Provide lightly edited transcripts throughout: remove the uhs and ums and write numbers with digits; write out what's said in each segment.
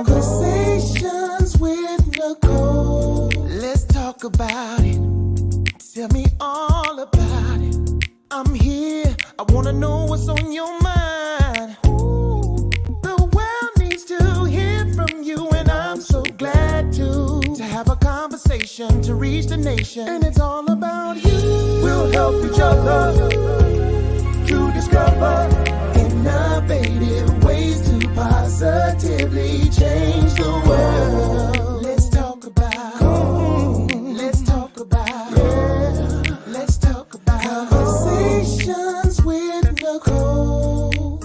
Conversations with Nicole. Let's talk about it. Tell me all about it. I'm here. I want to know what's on your mind. Ooh, the world needs to hear from you, and I'm so glad to have a conversation to reach the nation. And it's all about you. We'll help each other to discover innovative ways to positively change the world. Let's talk about, let's talk about, yeah. Let's talk about conversations with Nicole.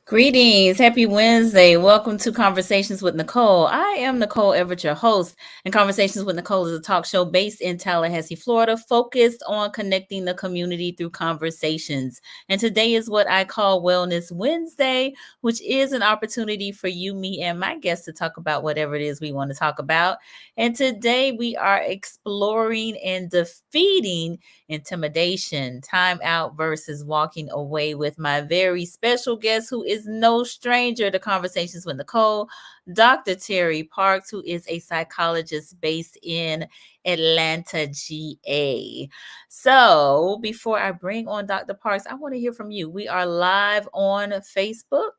Greetings. Happy Wednesday. Welcome to Conversations with Nicole. I am Nicole Everett, your host, and Conversations with Nicole is a talk show based in Tallahassee, Florida, focused on connecting the community through conversations. And today is what I call Wellness Wednesday, which is an opportunity for you, me, and my guests to talk about whatever it is we want to talk about. And today we are exploring and defeating intimidation, timeout versus walking away with my very special guest, who is no stranger to Conversations with Nicole, Dr. Terry Parks, who is a psychologist based in Atlanta, GA. So before I bring on Dr. Parks, I want to hear from you. We are live on Facebook,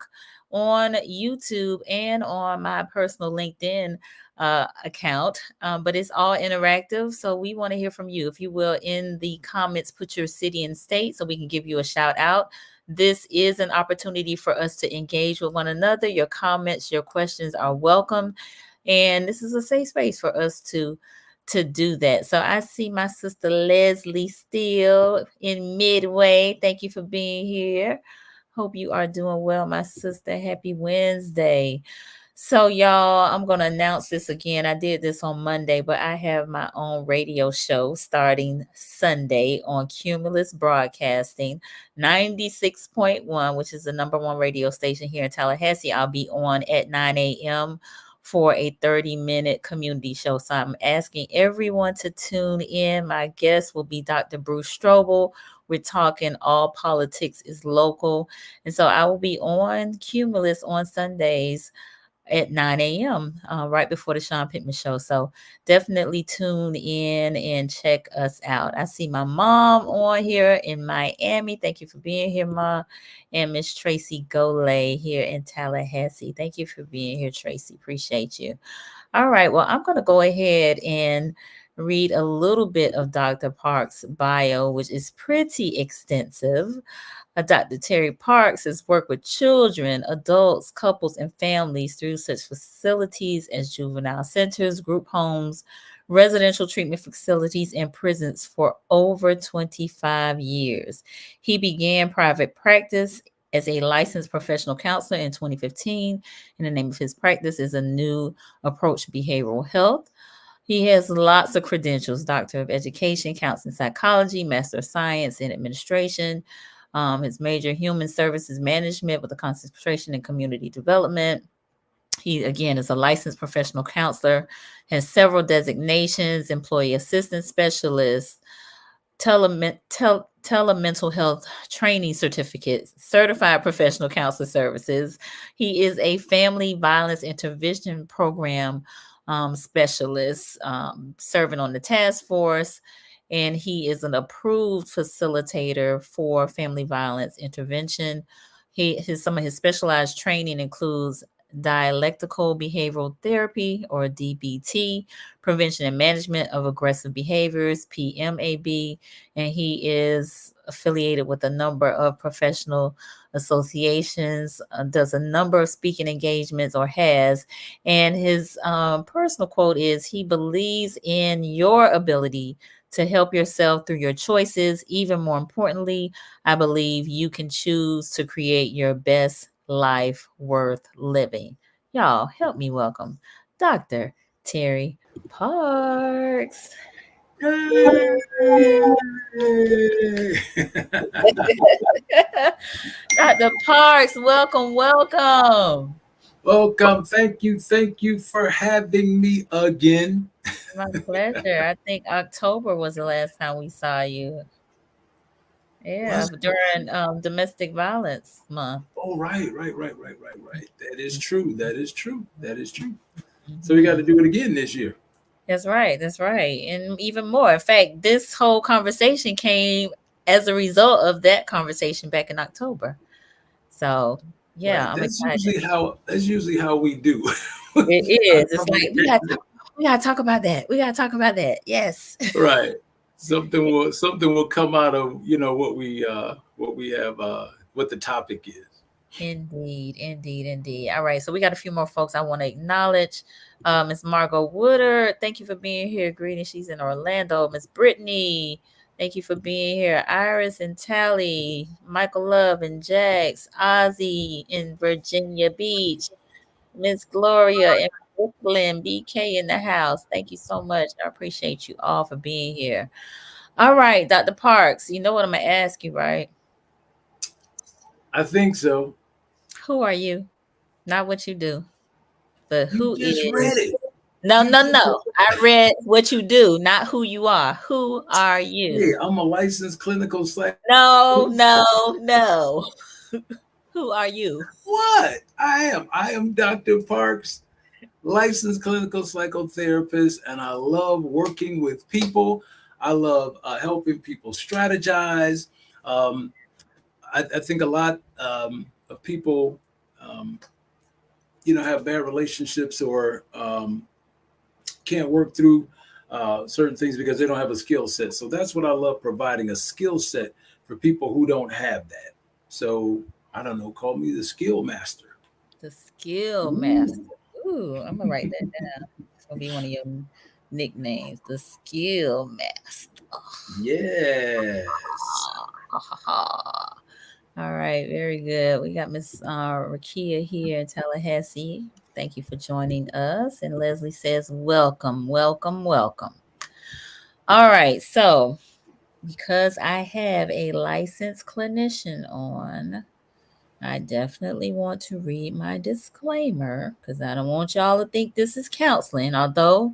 on YouTube, and on my personal LinkedIn account, but it's all interactive. So we want to hear from you. If you will, in the comments, put your city and state so we can give you a shout out. This is an opportunity for us to engage with one another. Your comments, your questions are welcome. And this is a safe space for us to do that. So I see my sister Leslie Steele in Midway. Thank you for being here. Hope you are doing well, my sister. Happy Wednesday. So y'all, I'm going to announce this again. I did this on Monday, but I have my own radio show starting Sunday on Cumulus Broadcasting 96.1, which is the number one radio station here in Tallahassee. I'll be on at 9 a.m. for a 30-minute community show. So I'm asking everyone to tune in. My guest will be Dr. Bruce Strobel. We're talking all politics is local. And so I will be on Cumulus on Sundays at 9 a.m. Right before the Sean Pittman show. So definitely tune in and check us out. I see my mom on here in Miami. Thank you for being here, Ma. And Miss Tracy Golay here in Tallahassee. Thank you for being here, Tracy. Appreciate you. All right. Well, I'm going to go ahead and read a little bit of Dr. Parks' bio, which is pretty extensive. Dr. Terry Parks has worked with children, adults, couples, and families through such facilities as juvenile centers, group homes, residential treatment facilities, and prisons for over 25 years. He began private practice as a licensed professional counselor in 2015, and the name of his practice is A New Approach Behavioral Health. He has lots of credentials: Doctor of Education, Counseling Psychology, Master of Science in Administration. His major Human Services Management with a concentration in community development. He, again, is a licensed professional counselor, has several designations: employee assistance specialist, telemental health training certificate, certified professional counselor services. He is a family violence intervention program specialist, serving on the task force. And he is an approved facilitator for family violence intervention. Some of his specialized training includes dialectical behavioral therapy, or DBT, prevention and management of aggressive behaviors, PMAB, and he is affiliated with a number of professional associations, does a number of speaking engagements, or has. And his personal quote is, he believes in your ability to help yourself through your choices. Even more importantly, I believe you can choose to create your best life worth living. Y'all, help me welcome Dr. Terry Parks. Dr. Parks, welcome. Welcome. Thank you. Thank you for having me again. My pleasure. I think October was the last time we saw you. Yeah, Was during domestic violence month. oh right. That is true. That is true. That is true. So we got Mhm. to do it again this year. That's right. That's right. And even more. In fact, this whole conversation came as a result of that conversation back in October. So yeah, Right. I'm excited. That's usually how we do. It Our is. It's like conversation. we gotta talk about that. We gotta talk about that. Yes. Right. Something will come out of what we have what the topic is. Indeed, indeed, indeed. All right, so we got a few more folks I want to acknowledge. Miss Margot Woodard, thank you for being here. Greetings, she's in Orlando. Miss Brittany, thank you for being here. Iris and Tally, Michael Love and Jax, Ozzy in Virginia Beach, Miss Gloria in Brooklyn, BK in the house. Thank you so much. I appreciate you all for being here. All right, Dr. Parks, you know what I'm gonna ask you, right? I think so. Who are you? Not what you do. But You who just read is it. no, You no, just no. I read what you do, not who you are. Who are Hey, you? I'm a licensed clinical psych. No, no, no. Who are you? What? I am Dr. Parks, licensed clinical psychotherapist, and I love working with people. I love helping people strategize. Um, I think a lot of people, um, have bad relationships or can't work through certain things because they don't have a skill set. So that's what I love providing a skill set for people who don't have that. So I don't know, call me the skill master. The skill master. Ooh. Ooh, I'm gonna write that down. It's gonna be one of your nicknames. The skill master. Yes. All right, very good. We got Miss Rakia here in Tallahassee. Thank you for joining us. And Leslie says, welcome, welcome, welcome. All right, so because I have a licensed clinician on, I definitely want to read my disclaimer because I don't want y'all to think this is counseling, although,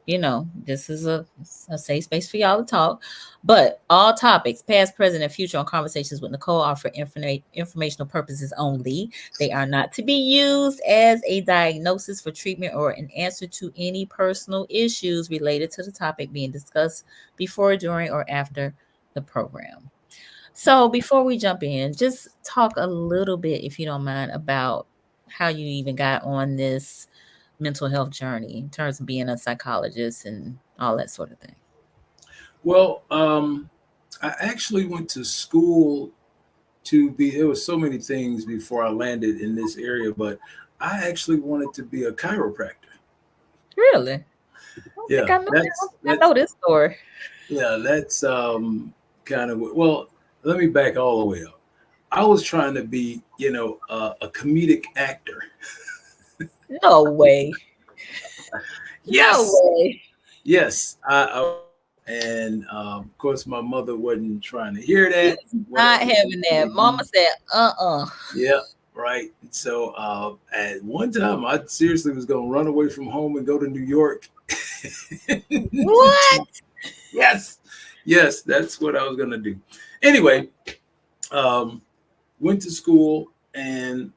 this is a safe space for y'all to talk. But all topics, past, present, and future on Conversations with Nicole are for informational purposes only. They are not to be used as a diagnosis for treatment or an answer to any personal issues related to the topic being discussed before, during, or after the program. So before we jump in, just talk a little bit, if you don't mind, about how you even got on this mental health journey in terms of being a psychologist and all that sort of thing. Well, I actually went to school to be, there was so many things before I landed in this area, but I actually wanted to be a chiropractor. Really? I don't think Yeah, I know. I that's don't think I that's know this story. yeah, that's kind of well. Let me back all the way up. I was trying to be, a comedic actor. No way. No Yes, way. yes. And of course, my mother wasn't trying to hear You that. was not Whatever. having that. Mama said, Yeah, right. So at one time, I seriously was going to run away from home and go to New York. What? Yes, yes, that's what I was going to do. Anyway, um, went to school and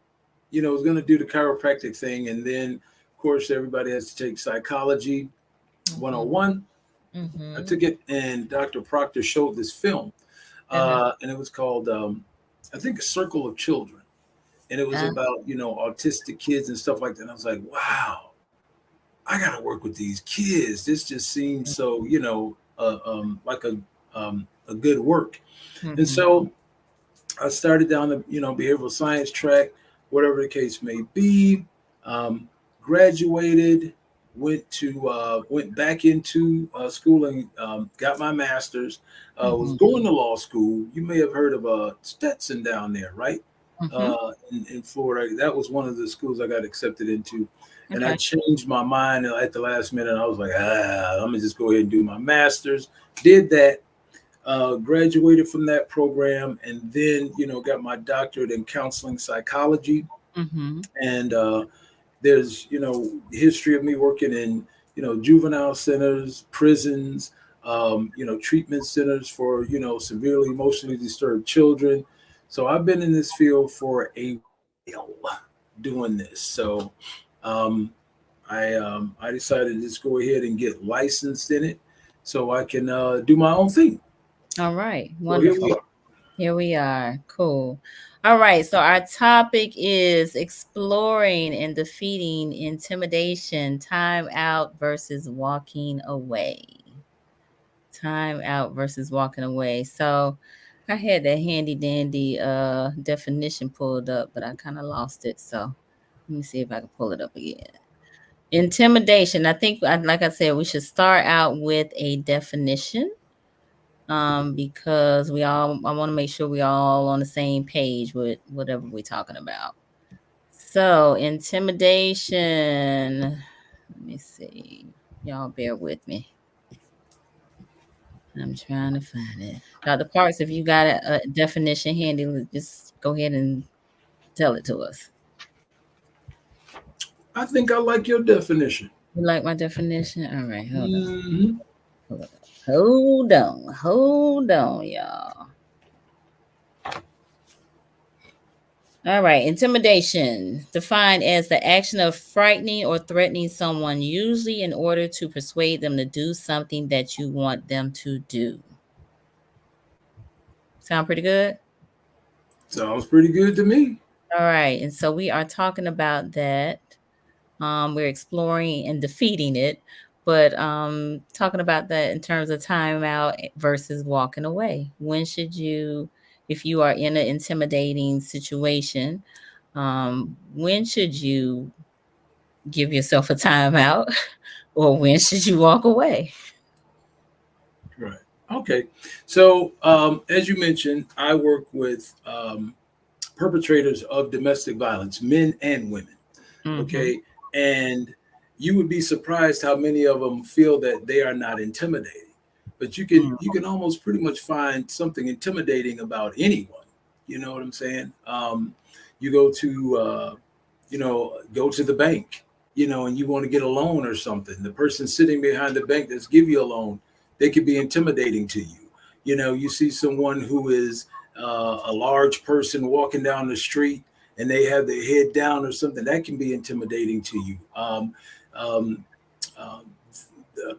was going to do the chiropractic thing, and then of course everybody has to take psychology Mm-hmm. 101. I Mm-hmm. took it, and Dr. Proctor showed this film, Uh-huh. and it was called I think A Circle of Children, and it was Uh, about autistic kids and stuff like that. And I was like, wow, I got to work with these kids. This just seems so like a good work. And mm-hmm. so I started down the behavioral science track, whatever the case may be. Um, Graduated, went back into school and got my master's. Was Mm-hmm. going to law school. You may have heard of Stetson down there, right? Mm-hmm. In Florida. That was one of the schools I got accepted into. And I Okay. changed my mind at the last minute. I was like, I'm gonna just go ahead and do my master's. Did that, graduated from that program, and then got my doctorate in counseling psychology. Mm-hmm. And There's, history of me working in, juvenile centers, prisons, treatment centers for, severely emotionally disturbed children. So I've been in this field for a while doing this. So I decided to just go ahead and get licensed in it so I can do my own thing. All right. So here we Wonderful. are. Here we are. Cool. All right. So our topic is exploring and defeating intimidation, time out versus walking away. Time out versus walking away. So I had that handy dandy definition pulled up, but I kind of lost it. So let me see if I can pull it up again. Intimidation. I think, like I said, we should start out with a definition, because I want to make sure we all on the same page with whatever we're talking about. So intimidation, let me see. Y'all bear with me. I'm trying to find it. Dr. Parks, if you got a definition handy, just go ahead and tell it to us. I think I like your definition. You like my definition? All right, hold on. Mm-hmm. Hold on, y'all. All right, intimidation, defined as the action of frightening or threatening someone, usually in order to persuade them to do something that you want them to do. Sound pretty good? Sounds pretty good to me. All right, and so we are talking about that. We're exploring and defeating it, but talking about that in terms of timeout versus walking away. When should you, if you are in an intimidating situation, when should you give yourself a timeout, or when should you walk away? Right. Okay. So, as you mentioned, I work with perpetrators of domestic violence, men and women. Mm-hmm. Okay. And you would be surprised how many of them feel that they are not intimidating. But you can almost pretty much find something intimidating about anyone. You know what I'm saying? You go to go to the bank, and you want to get a loan or something. The person sitting behind the bank that's give you a loan, they could be intimidating to you. You see someone who is a large person walking down the street and they have their head down or something, that can be intimidating to you.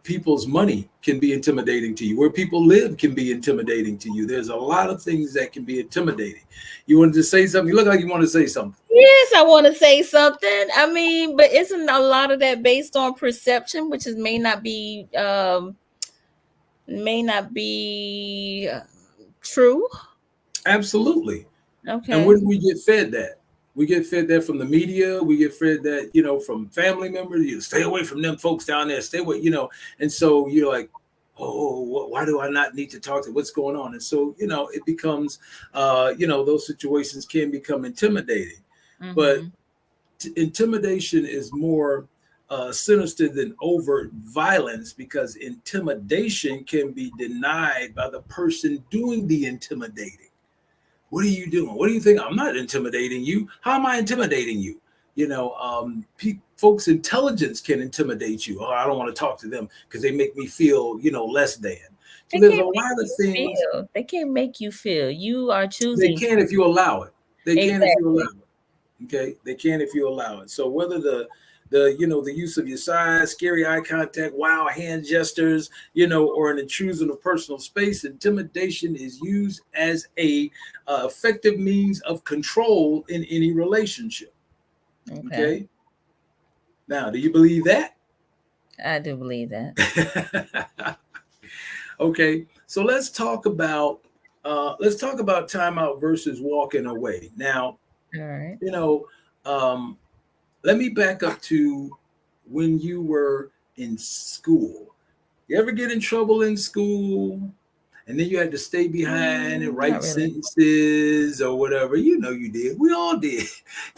People's money can be intimidating to you. Where people live can be intimidating to you. There's a lot of things that can be intimidating. You wanted to say something? You look like you want to say something. Yes, I want to say something. I mean, but isn't a lot of that based on perception, which may not be true? Absolutely. Okay. And where do we get fed that? We get fed that from the media. We get fed that, from family members. You stay away from them folks down there. Stay away, And so you're like, oh, why do I not need to talk to what's going on? And so, it becomes, those situations can become intimidating. Mm-hmm. But intimidation is more sinister than overt violence, because intimidation can be denied by the person doing the intimidating. What are you doing? What do you think? I'm not intimidating you. How am I intimidating you? Folks' intelligence can intimidate you. Oh, I don't want to talk to them because they make me feel, less than. So there's a lot of things. They can't make you feel. You are choosing. They can if you allow it. They can if you allow it. Okay, they can if you allow it. So whether the use of your size, scary eye contact, wow hand gestures, or an intrusion of personal space, intimidation is used as a effective means of control in any relationship. Okay. Now, do you believe that? I do believe that. Okay, so let's talk about timeout versus walking away. Now, all right. Let me back up to when you were in school. You ever get in trouble in school and then you had to stay behind and write sentences or whatever? You did. We all did.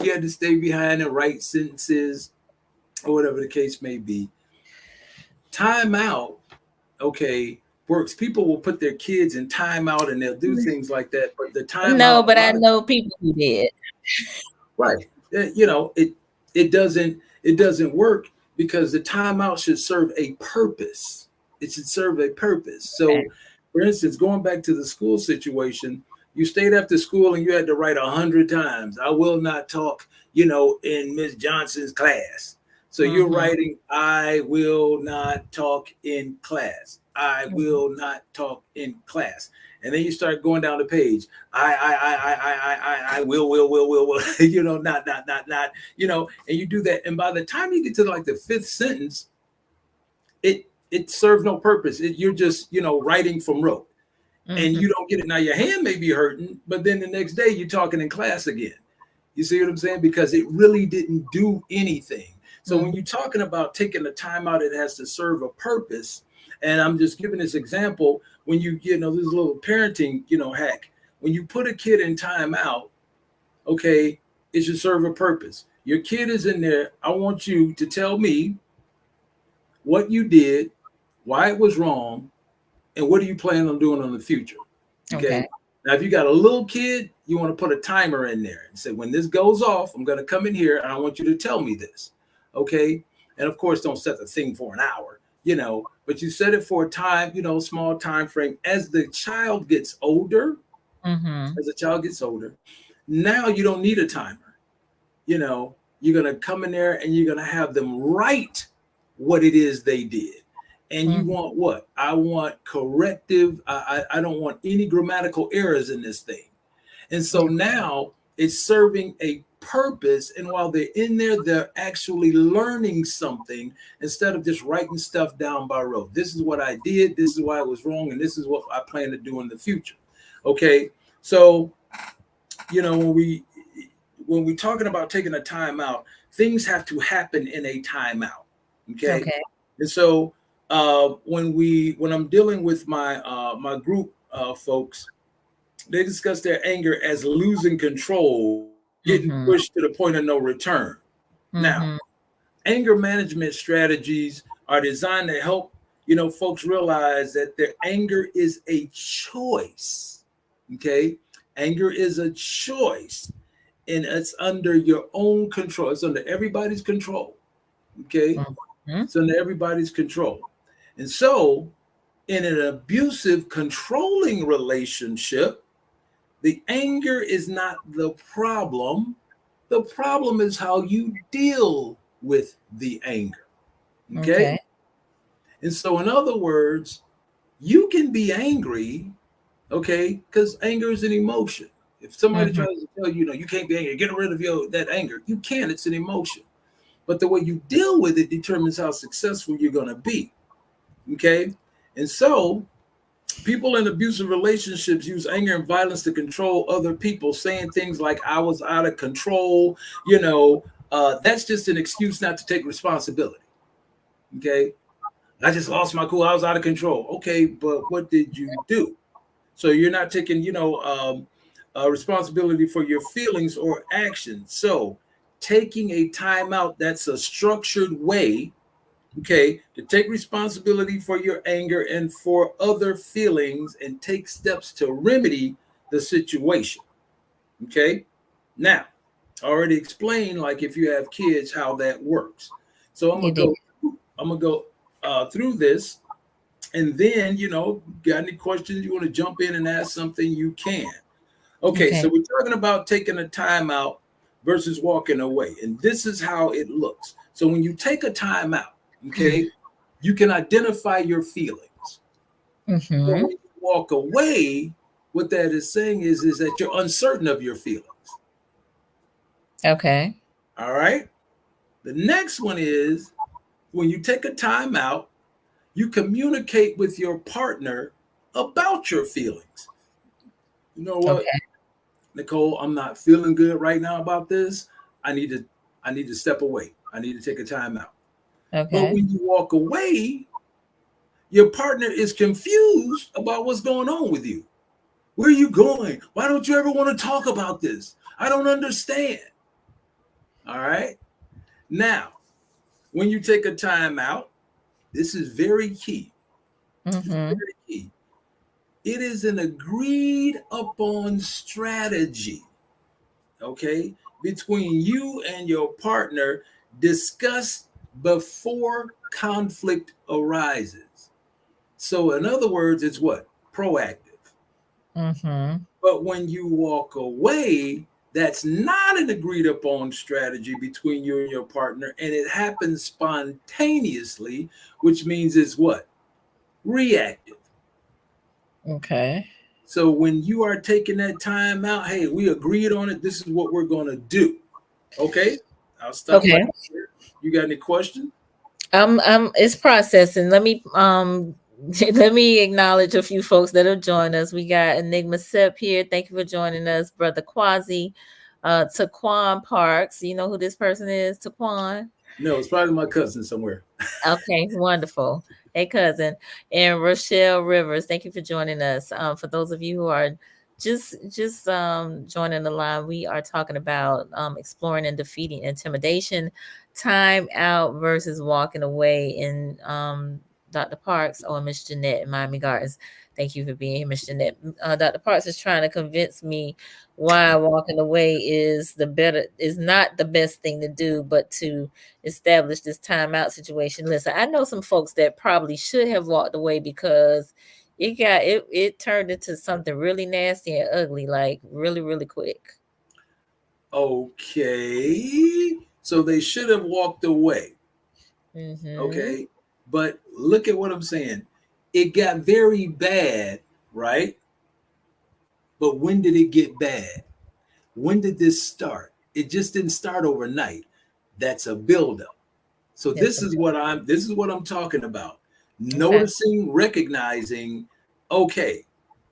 You had to stay behind and write sentences or whatever the case may be. Timeout, okay, works. People will put their kids in timeout and they'll do things like that. But the timeout. No, but I know people who did. Right. It doesn't, It doesn't work because the timeout should serve a purpose. It should serve a purpose. Okay. So, for instance, going back to the school situation, you stayed after school and you had to write 100 times, I will not talk, in Miss Johnson's class. So you're Mm-hmm. writing, I will not talk in class. I will not talk in class. And then you start going down the page. I will, not, and you do that. And by the time you get to like the fifth sentence, it serves no purpose. You're just, writing from rote. And you don't get it. Now your hand may be hurting, but then the next day you're talking in class again. You see what I'm saying? Because it really didn't do anything. So when you're talking about taking the time out, it has to serve a purpose. And I'm just giving this example. When this little parenting, hack. When you put a kid in timeout, okay, it should serve a purpose. Your kid is in there. I want you to tell me what you did, why it was wrong, and what are you planning on doing in the future? Okay. Now, if you got a little kid, you want to put a timer in there and say, when this goes off, I'm going to come in here and I want you to tell me this. Okay. And of course, don't set the thing for an hour, but you set it for a time, small time frame. As the child gets older, now you don't need a timer. You're going to come in there and you're going to have them write what it is they did. And you want what? I want corrective. I don't want any grammatical errors in this thing. And so now it's serving a purpose. And while they're in there, they're actually learning something instead of just writing stuff down by rote. This is what I did. This is why I was wrong. And this is what I plan to do in the future. Okay. So, when we're talking about taking a time out, things have to happen in a timeout. Okay. And so, when I'm dealing with my group folks, they discuss their anger as losing control, getting pushed to the point of no return. Now, anger management strategies are designed to help folks realize that their anger is a choice. Okay, anger is a choice, and it's under your own control. It's under everybody's control. Okay, it's under everybody's control. And so in an abusive, controlling relationship, the anger is not the problem. The problem is how you deal with the anger. Okay. And so, in other words, you can be angry, okay, because anger is an emotion. If somebody tries to tell you, you can't be angry, get rid of that anger, you can. It's an emotion. But the way you deal with it determines how successful you're going to be. Okay. And so people in abusive relationships use anger and violence to control other people, saying things like, I was out of control. That's just an excuse not to take responsibility. Okay. I just lost my cool. I was out of control. Okay. But what did you do? So you're not taking, responsibility for your feelings or actions. So taking a timeout, that's a structured way, okay, to take responsibility for your anger and for other feelings and take steps to remedy the situation. Okay. Now, I already explained, like if you have kids, how that works. So I'm gonna go through this, and then got any questions you want to jump in and ask something, you can. Okay. So we're talking about taking a time out versus walking away, and this is how it looks. So when you take a time out, okay, you can identify your feelings. But when you walk away, what that is saying is that you're uncertain of your feelings. Okay. All right. The next one is when you take a time out, you communicate with your partner about your feelings. You know what, Nicole, I'm not feeling good right now about this. I need to step away. I need to take a time out. But when you walk away, your partner is confused about what's going on with you. Where are you going? Why don't you ever want to talk about this? I don't understand. All right. Now, when you take a time out, this is very key. It's very key. It is an agreed upon strategy, okay, between you and your partner discuss before conflict arises. So, in other words, it's what? Proactive. Mm-hmm. But when you walk away, that's not an agreed upon strategy between you and your partner, and it happens spontaneously, which means it's what? Reactive. Okay. So when you are taking that time out, hey, we agreed on it. This is what we're going to do. Okay. I'll stop right Okay. there. You got any questions? It's processing. Let me let me acknowledge a few folks that have joined us. We got Enigma Sep here. Thank you for joining us, Brother Quasi. Taquan Parks. You know who this person is, Taquan? No, it's probably my cousin somewhere. Okay, wonderful. Hey, cousin. And Rochelle Rivers, thank you for joining us. For those of you who are just joining the line, we are talking about exploring and defeating intimidation, time out versus walking away in Dr. Parks or Miss Jeanette in Miami Gardens. Thank you for being here, Miss Jeanette. Dr. Parks is trying to convince me why walking away is not the best thing to do, but to establish this timeout situation. Listen, I know some folks that probably should have walked away because it turned into something really nasty and ugly, like really, really quick. Okay. So they should have walked away. Mm-hmm. Okay. But look at what I'm saying. It got very bad, right? But when did it get bad? When did this start? It just didn't start overnight. That's a buildup. So Yes. this is what I'm talking about. Okay. Noticing, recognizing, okay,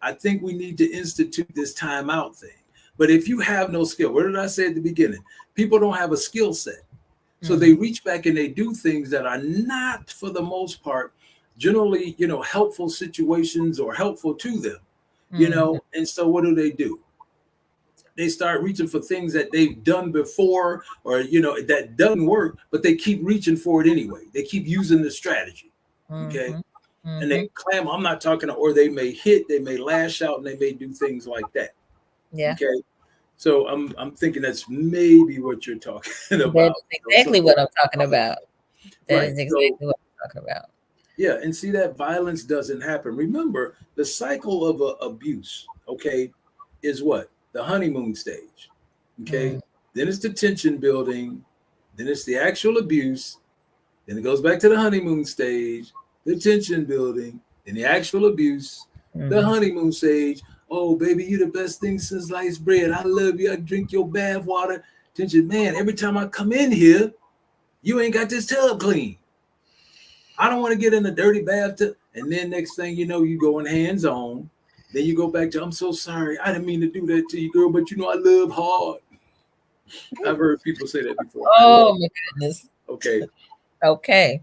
I think we need to institute this timeout thing. But if you have no skill, what did I say at the beginning? People don't have a skill set. So they reach back and they do things that are not, for the most part, generally, helpful situations or helpful to them, And so what do? They start reaching for things that they've done before or, that doesn't work, but they keep reaching for it anyway. They keep using the strategy. Okay. Mm-hmm. And Mm-hmm. they clam, I'm not talking, or they may hit, they may lash out, and they may do things like that. Yeah. Okay. So I'm thinking that's maybe what you're talking That about. is exactly what I'm talking about. That Right. is So exactly what I'm talking about. yeah, and see that violence doesn't happen. Remember, the cycle of abuse, okay, is what? The honeymoon stage. Okay. Mm. Then it's the tension building, then it's the actual abuse, then it goes back to the honeymoon stage, the tension building, then the actual abuse, the Mm. honeymoon stage. Oh, baby, you the best thing since sliced bread. I love you. I drink your bath water. Tension, man, every time I come in here, you ain't got this tub clean. I don't want to get in a dirty bathtub. And then next thing you know, you going hands on. Then you go back to, I'm so sorry. I didn't mean to do that to you, girl, but I love hard. I've heard people say that before. I love. Oh my goodness. Okay. Okay.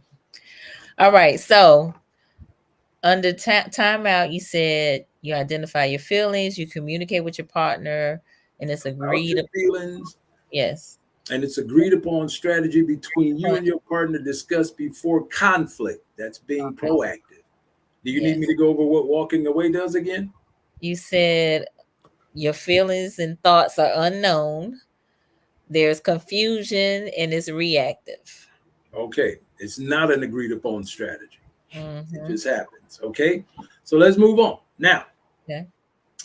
All right. So under timeout, you said you identify your feelings, you communicate with your partner, and it's Out agreed. your feelings. Yes. And it's agreed upon strategy between you and your partner discussed before conflict. That's being proactive. Do you need Yes. me to go over what walking away does again? You said your feelings and thoughts are unknown. There's confusion and it's reactive. Okay. It's not an agreed upon strategy. It Mm-hmm. just happens. Okay. So let's move on. Now, Okay.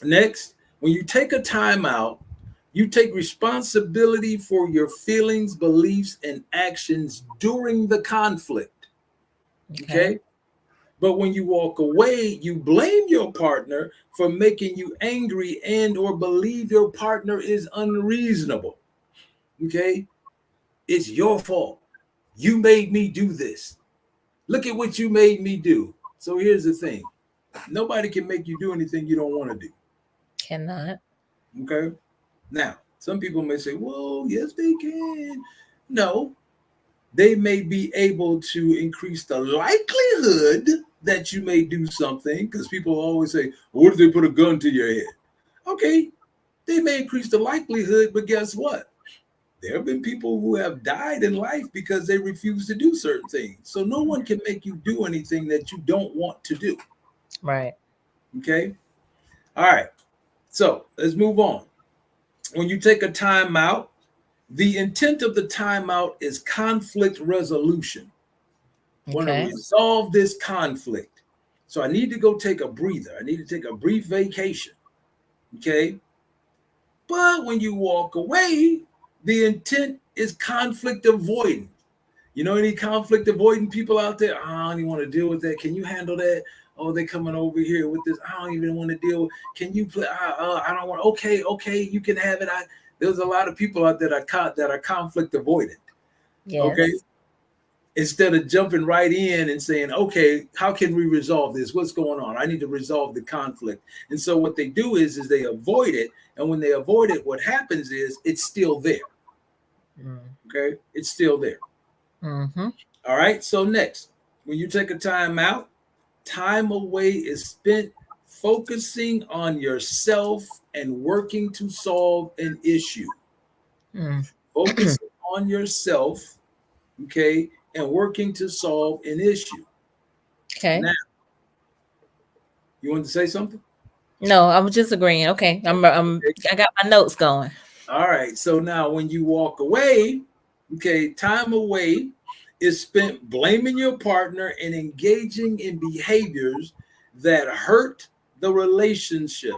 next, when you take a timeout, you take responsibility for your feelings, beliefs, and actions during the conflict. Okay. But when you walk away, you blame your partner for making you angry and or believe your partner is unreasonable. Okay? It's your fault. You made me do this. Look at what you made me do. So here's the thing. Nobody can make you do anything you don't want to do. Cannot. Okay? Now, some people may say, well, yes, they can. No, they may be able to increase the likelihood that you may do something because people always say, what if they put a gun to your head? Okay, they may increase the likelihood, but guess what? There have been people who have died in life because they refuse to do certain things. So no one can make you do anything that you don't want to do. Right. Okay. All right. So let's move on. When you take a time out, The intent of the timeout is conflict resolution. I want to Okay. resolve this conflict. So I need to go take a breather. I need to take a brief vacation. Okay. But when you walk away, the intent is conflict avoidance. You know any conflict avoiding people out there? I don't even want to deal with that. Can you handle that? Oh, they coming over here with this. I don't even want to deal. Can you play? I don't want. Okay, you can have it. There's a lot of people out there that are conflict avoidant. Yes. Okay, instead of jumping right in and saying, okay, how can we resolve this? What's going on? I need to resolve the conflict. And so what they do is they avoid it. And when they avoid it, what happens is it's still there. Okay, it's still there. Mm-hmm. All right. So next, when you take a time out, time away is spent focusing on yourself and working to solve an issue. Focusing on yourself, okay, and working to solve an issue. Okay. Now, you want to say something? No, I was just agreeing. Okay. I got my notes going. All right. So now when you walk away, okay, time away is spent blaming your partner and engaging in behaviors that hurt the relationship,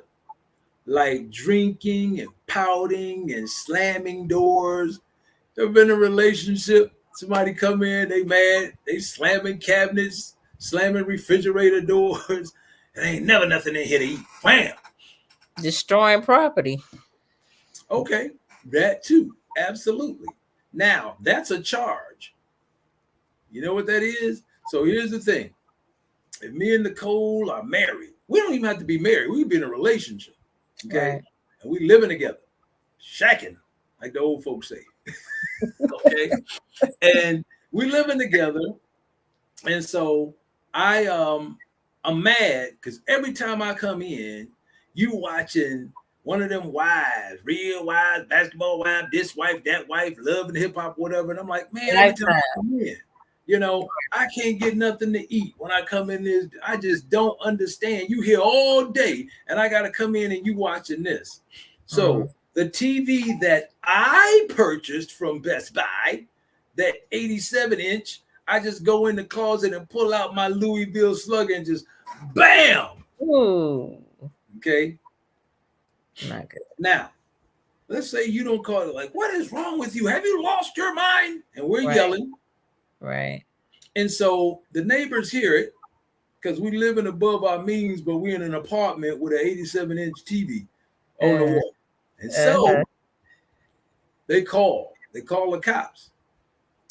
like drinking and pouting and slamming doors. Ever been in a relationship? Somebody come in, they mad, they slamming cabinets, slamming refrigerator doors. There ain't never nothing in here to eat. Wham! Destroying property. Okay, that too. Absolutely. Now, that's a charge. You know what that is? So here's the thing. If me and Nicole are married, we don't even have to be married. We can be in a relationship. Okay. Right. And we living together. Shacking, like the old folks say. Okay. And we living together. And so I'm mad because every time I come in, you watching one of them wives, real wives, basketball wives, this wife, that wife, love and hip hop, whatever. And I'm like, man, every time I come in, you know, I can't get nothing to eat when I come in this. I just don't understand. You here all day and I got to come in and you watching this. So the TV that I purchased from Best Buy, that 87-inch, I just go in the closet and pull out my Louisville Slugger and just bam. Ooh. Okay. Not good. Now, let's say you don't call it like, what is wrong with you? Have you lost your mind? And we're yelling. Right. And so the neighbors hear it because we living above our means, but we're in an apartment with an 87-inch TV on the wall. And so they call the cops.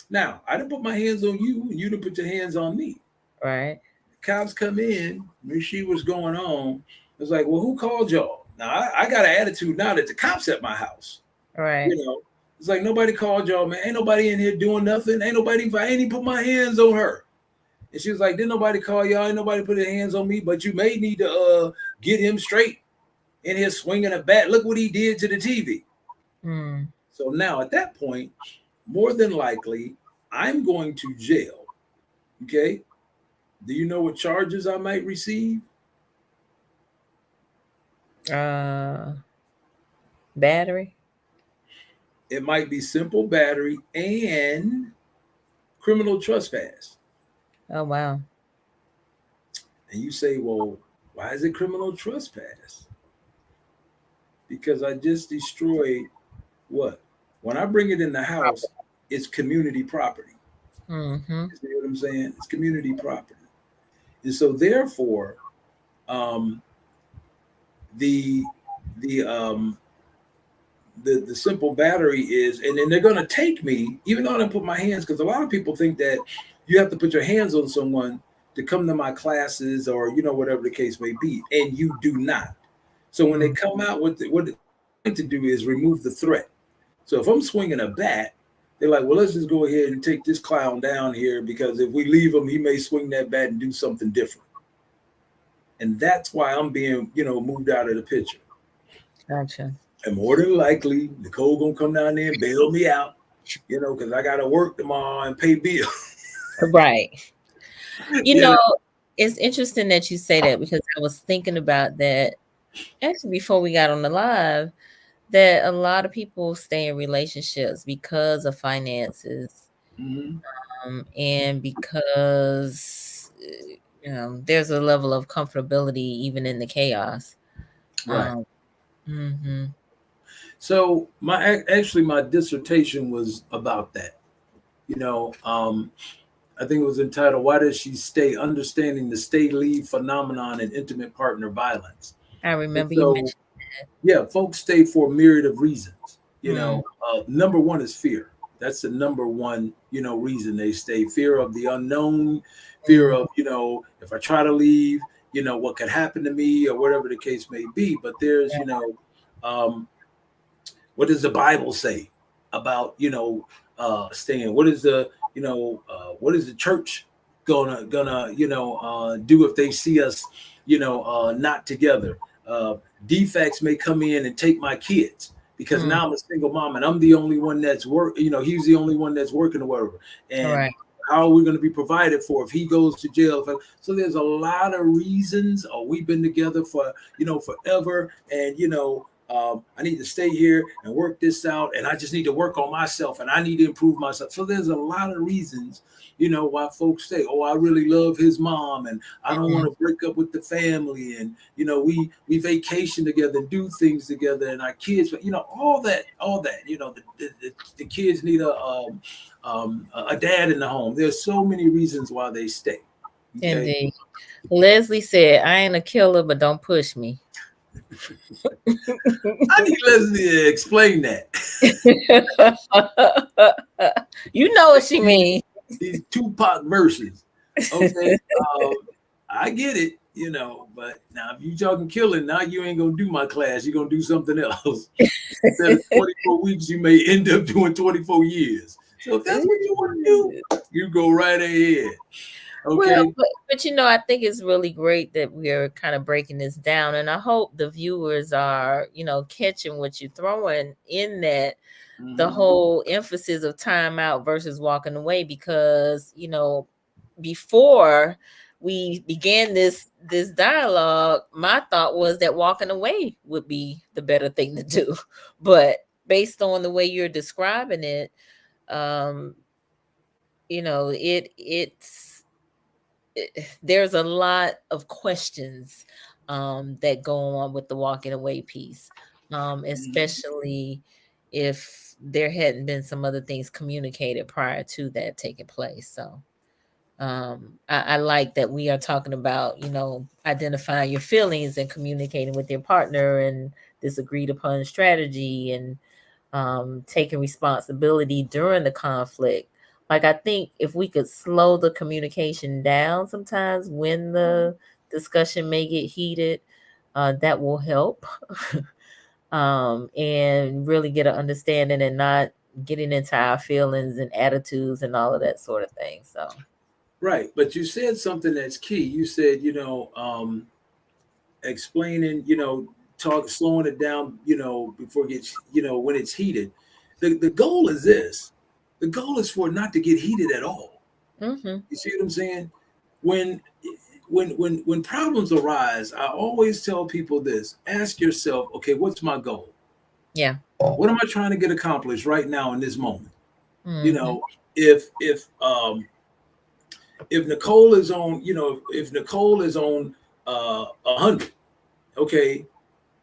Now, I didn't put my hands on you and you didn't put your hands on me. Right. The cops come in, we see what's going on. It's like, well, who called y'all? Now, I got an attitude now that the cops at my house. Right. You know, it's like nobody called y'all, man. Ain't nobody in here doing nothing. I ain't even put my hands on her. And she was like, didn't nobody call y'all? Ain't nobody put their hands on me, but you may need to get him straight in here swinging a bat. Look what he did to the TV. So now at that point, more than likely, I'm going to jail. Okay. Do you know what charges I might receive? Battery. It might be simple battery and criminal trespass. Oh, wow. And you say, well, why is it criminal trespass? Because I just destroyed what? When I bring it in the house, it's community property. You see what I'm saying? It's community property. And so therefore, the simple battery is, and then they're going to take me, even though I don't put my hands, because a lot of people think that you have to put your hands on someone to come to my classes or, you know, whatever the case may be. And you do not. So when they come out, what they're going to do is remove the threat. So if I'm swinging a bat, they're like, well, let's just go ahead and take this clown down here because if we leave him, he may swing that bat and do something different. And that's why I'm being, you know, moved out of the picture. Gotcha. And more than likely, Nicole gonna come down there and bail me out, you know, because I gotta work tomorrow and pay bills. Right. You know, it's interesting that you say that because I was thinking about that actually before we got on the live, that a lot of people stay in relationships because of finances, Mm-hmm. and because there's a level of comfortability even in the chaos. Right. Mhm. So my dissertation was about that. I think it was entitled "Why Does She Stay? Understanding the Stay Leave Phenomenon in Intimate Partner Violence." I And remember you so, mentioned. yeah, folks stay for a myriad of reasons. Mm, Number one is fear. That's the number one, reason they stay. Fear of the unknown, fear mm, of, if I try to leave, what could happen to me or whatever the case may be. But there's, um, what does the Bible say about staying? What is the church gonna do if they see us not together? Uh, Defects may come in and take my kids because mm. now I'm a single mom and I'm the only one that's work. He's the only one that's working or whatever. All And right. how are we going to be provided for if he goes to jail? So there's a lot of reasons. We've been together for forever, and I need to stay here and work this out, and I just need to work on myself, and I need to improve myself. So there's a lot of reasons, why folks say, "Oh, I really love his mom, and I don't Mm. want to break up with the family, and we vacation together and do things together, and our kids, all that, the kids need a dad in the home." There's so many reasons why they stay. Okay. Indeed. Leslie said, "I ain't a killer, but don't push me." I need Leslie to explain that. You know what she mean. These Tupac verses. Okay. I get it, but now if you talking killing, now you ain't gonna do my class, you're gonna do something else. Instead of 24 weeks, you may end up doing 24 years. So if that's what you want to do, you go right ahead. Well, Okay. but I think it's really great that we are kind of breaking this down, and I hope the viewers are, catching what you're throwing in that the Mhm. whole emphasis of timeout versus walking away, because before we began this dialogue, my thought was that walking away would be the better thing to do, but based on the way you're describing it, um, there's a lot of questions that go on with the walking away piece, Mhm. especially if there hadn't been some other things communicated prior to that taking place. So I like that we are talking about, identifying your feelings and communicating with your partner and this agreed upon strategy, and taking responsibility during the conflict. Like, I think if we could slow the communication down sometimes when the discussion may get heated, that will help. And really get an understanding and not getting into our feelings and attitudes and all of that sort of thing. So, Right. But you said something that's key. You said, explaining, slowing it down, before it gets, when it's heated. The goal is this. The goal is for it not to get heated at all. mm-hmm. You see what I'm saying? When when problems arise, I always tell people this: ask yourself, okay, what's my goal? Yeah. What am I trying to get accomplished right now in this moment? You Mm-hmm. know, if Nicole is on, if Nicole is on 100, okay,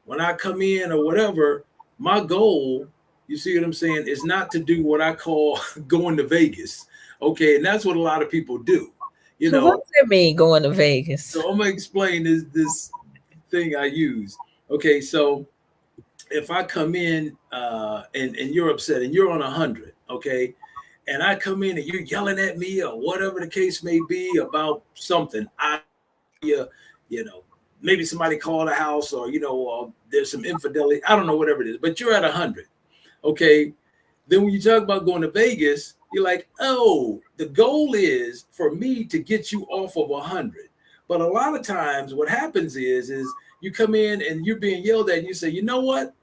when I come in or whatever, my goal, you see what I'm saying, is not to do what I call going to Vegas. Okay, and that's what a lot of people do. You So what know, does that mean, going to Vegas? so I'm gonna explain this thing I use. Okay, so if I come in and you're upset and you're on 100, okay, and I come in and you're yelling at me or whatever the case may be about something, you know, maybe somebody called a house or there's some infidelity, I don't know, whatever it is, but you're at 100, okay. Then when you talk about going to Vegas, you're like, oh, the goal is for me to get you off of 100. But a lot of times what happens is you come in and you're being yelled at and you say, you know what?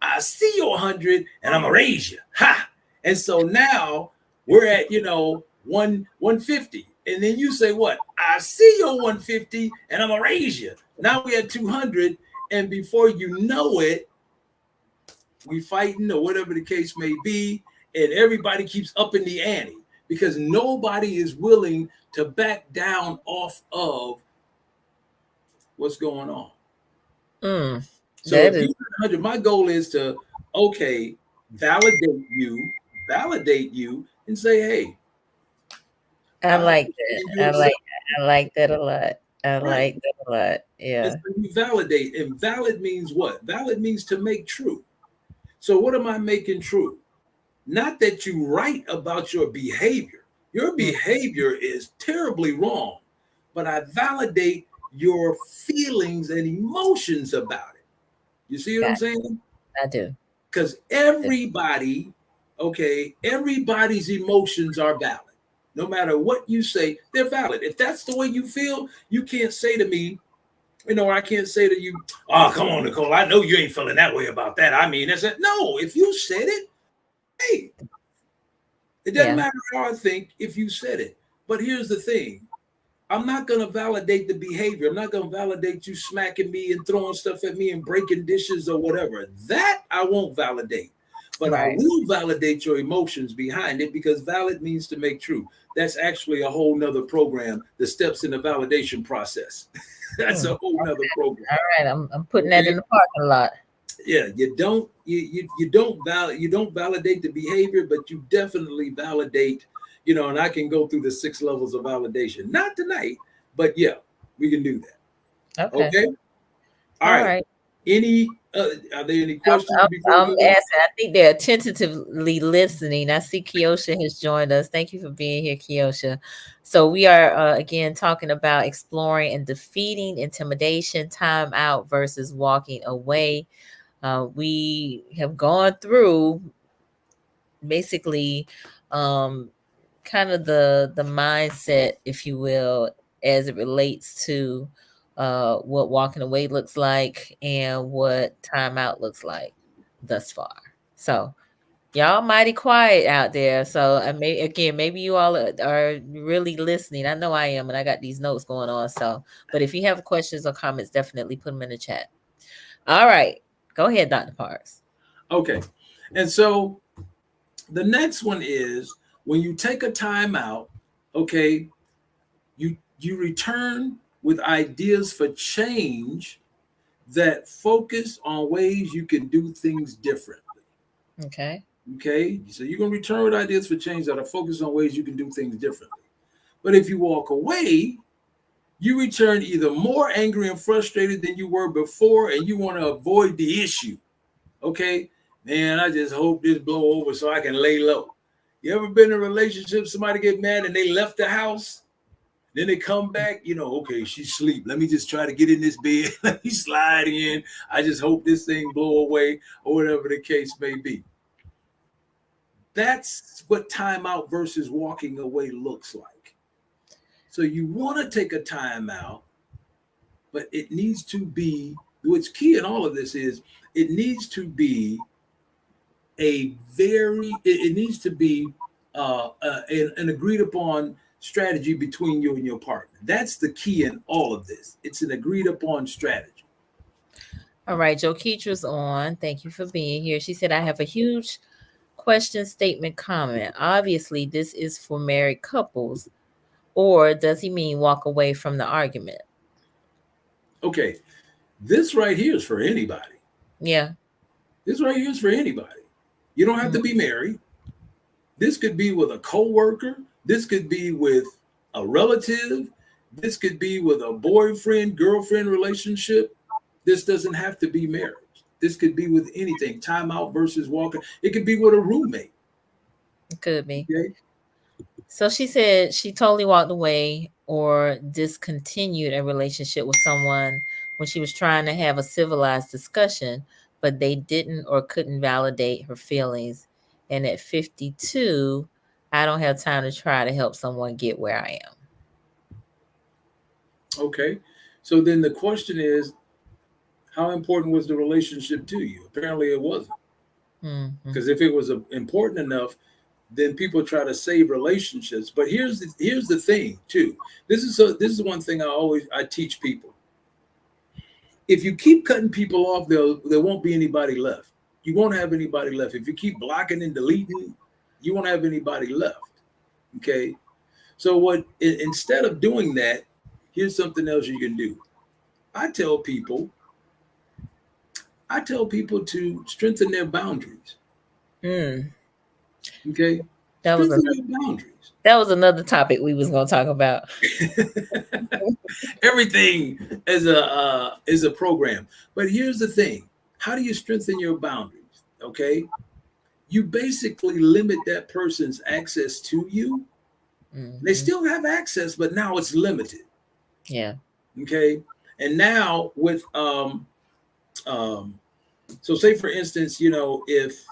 I see you 100 and I'm gonna raise you. Ha! And so now we're at, 150. And then you say, what? I see your 150 and I'm gonna raise you. Now we're at 200. And before you know it, we fighting or whatever the case may be, and everybody keeps upping the ante because nobody is willing to back down off of what's going on. So That if is, you 100, my goal is to validate you, and say, hey, I I like understand that. you accept I like that a lot. I right. like that a lot. And Yeah. so you validate, and valid means what? Valid means to make true. So what am I making true? Not that you write about your behavior. Your behavior is terribly wrong, but I validate your feelings and emotions about it. You see what I'm Got saying? I do. Because everybody's emotions are valid. No matter what you say, they're valid. If that's the way you feel, you can't say to me, I can't say to you, oh, come on, Nicole, I know you ain't feeling that way about that. I mean, that's it. No, if you said it, hey, it doesn't Yeah. matter how I think if you said it. But here's the thing. I'm not going to validate the behavior. I'm not going to validate you smacking me and throwing stuff at me and breaking dishes or whatever. That I won't validate. But I Right. will validate your emotions behind it because valid means to make true. That's actually a whole nother program, the steps in the validation process. That's a whole nother program. All right. I'm putting that in the parking lot. Yeah, you don't validate the behavior, but you definitely validate, and I can go through the 6 levels of validation. Not tonight, but yeah, we can do that. Okay. Okay. All right. Right. Are there any questions before I'm we go? asking. I think they're tentatively listening. I see Kiosha has joined us. Thank you for being here, Kiosha. So we are again talking about exploring and defeating intimidation, timeout versus walking away. We have gone through basically kind of the mindset, if you will, as it relates to what walking away looks like and what timeout looks like thus far. So y'all mighty quiet out there. So maybe you all are really listening. I know I am, and I got these notes going on. So, but if you have questions or comments, definitely put them in the chat. All right, go ahead, Dr. Parks. Okay. And so the next one is when you take a timeout, okay, you return with ideas for change that focus on ways you can do things differently. Okay. Okay. So you're going to return with ideas for change that are focused on ways you can do things differently. But if you walk away, you return either more angry and frustrated than you were before, and you want to avoid the issue. Okay. Man, I just hope this blow over so I can lay low. You ever been in a relationship, somebody get mad and they left the house? Then they come back, okay, she's asleep. Let me just try to get in this bed. Let me slide in. I just hope this thing blow away or whatever the case may be. That's what timeout versus walking away looks like. So you want to take a timeout, but it needs to be, what's key in all of this is it needs to be it needs to be an agreed upon strategy between you and your partner. That's the key in all of this. It's an agreed upon strategy. All right, Joe Keetra's on. Thank you for being here. She said, I have a huge question, statement, comment. Obviously, this is for married couples, or does he mean walk away from the argument? Okay, this right here is for anybody. Yeah. This right here is for anybody. You don't have to be married. This could be with a coworker. This could be with a relative. This could be with a boyfriend, girlfriend relationship. This doesn't have to be marriage. This could be with anything. Timeout versus walking. It could be with a roommate. It could be. Okay. So she said she totally walked away or discontinued a relationship with someone when she was trying to have a civilized discussion, but they didn't or couldn't validate her feelings. And at 52, I don't have time to try to help someone get where I am. Okay. So then the question is, how important was the relationship to you? Apparently it wasn't. Because if it was important enough, then people try to save relationships. But here's the thing too. This is one thing I teach people. If you keep cutting people off, there won't be anybody left. you won't have anybody left. If you keep blocking and deleting, you won't have anybody left. Okay. So instead of doing that, here's something else you can do. I tell people to strengthen their boundaries. Okay. Strengthen your boundaries. That was another topic we was going to talk about. Everything is a program. But here's the thing. How do you strengthen your boundaries? Okay. You basically limit that person's access to you. They still have access, but now it's limited. Yeah. Okay. And now with so say for instance, if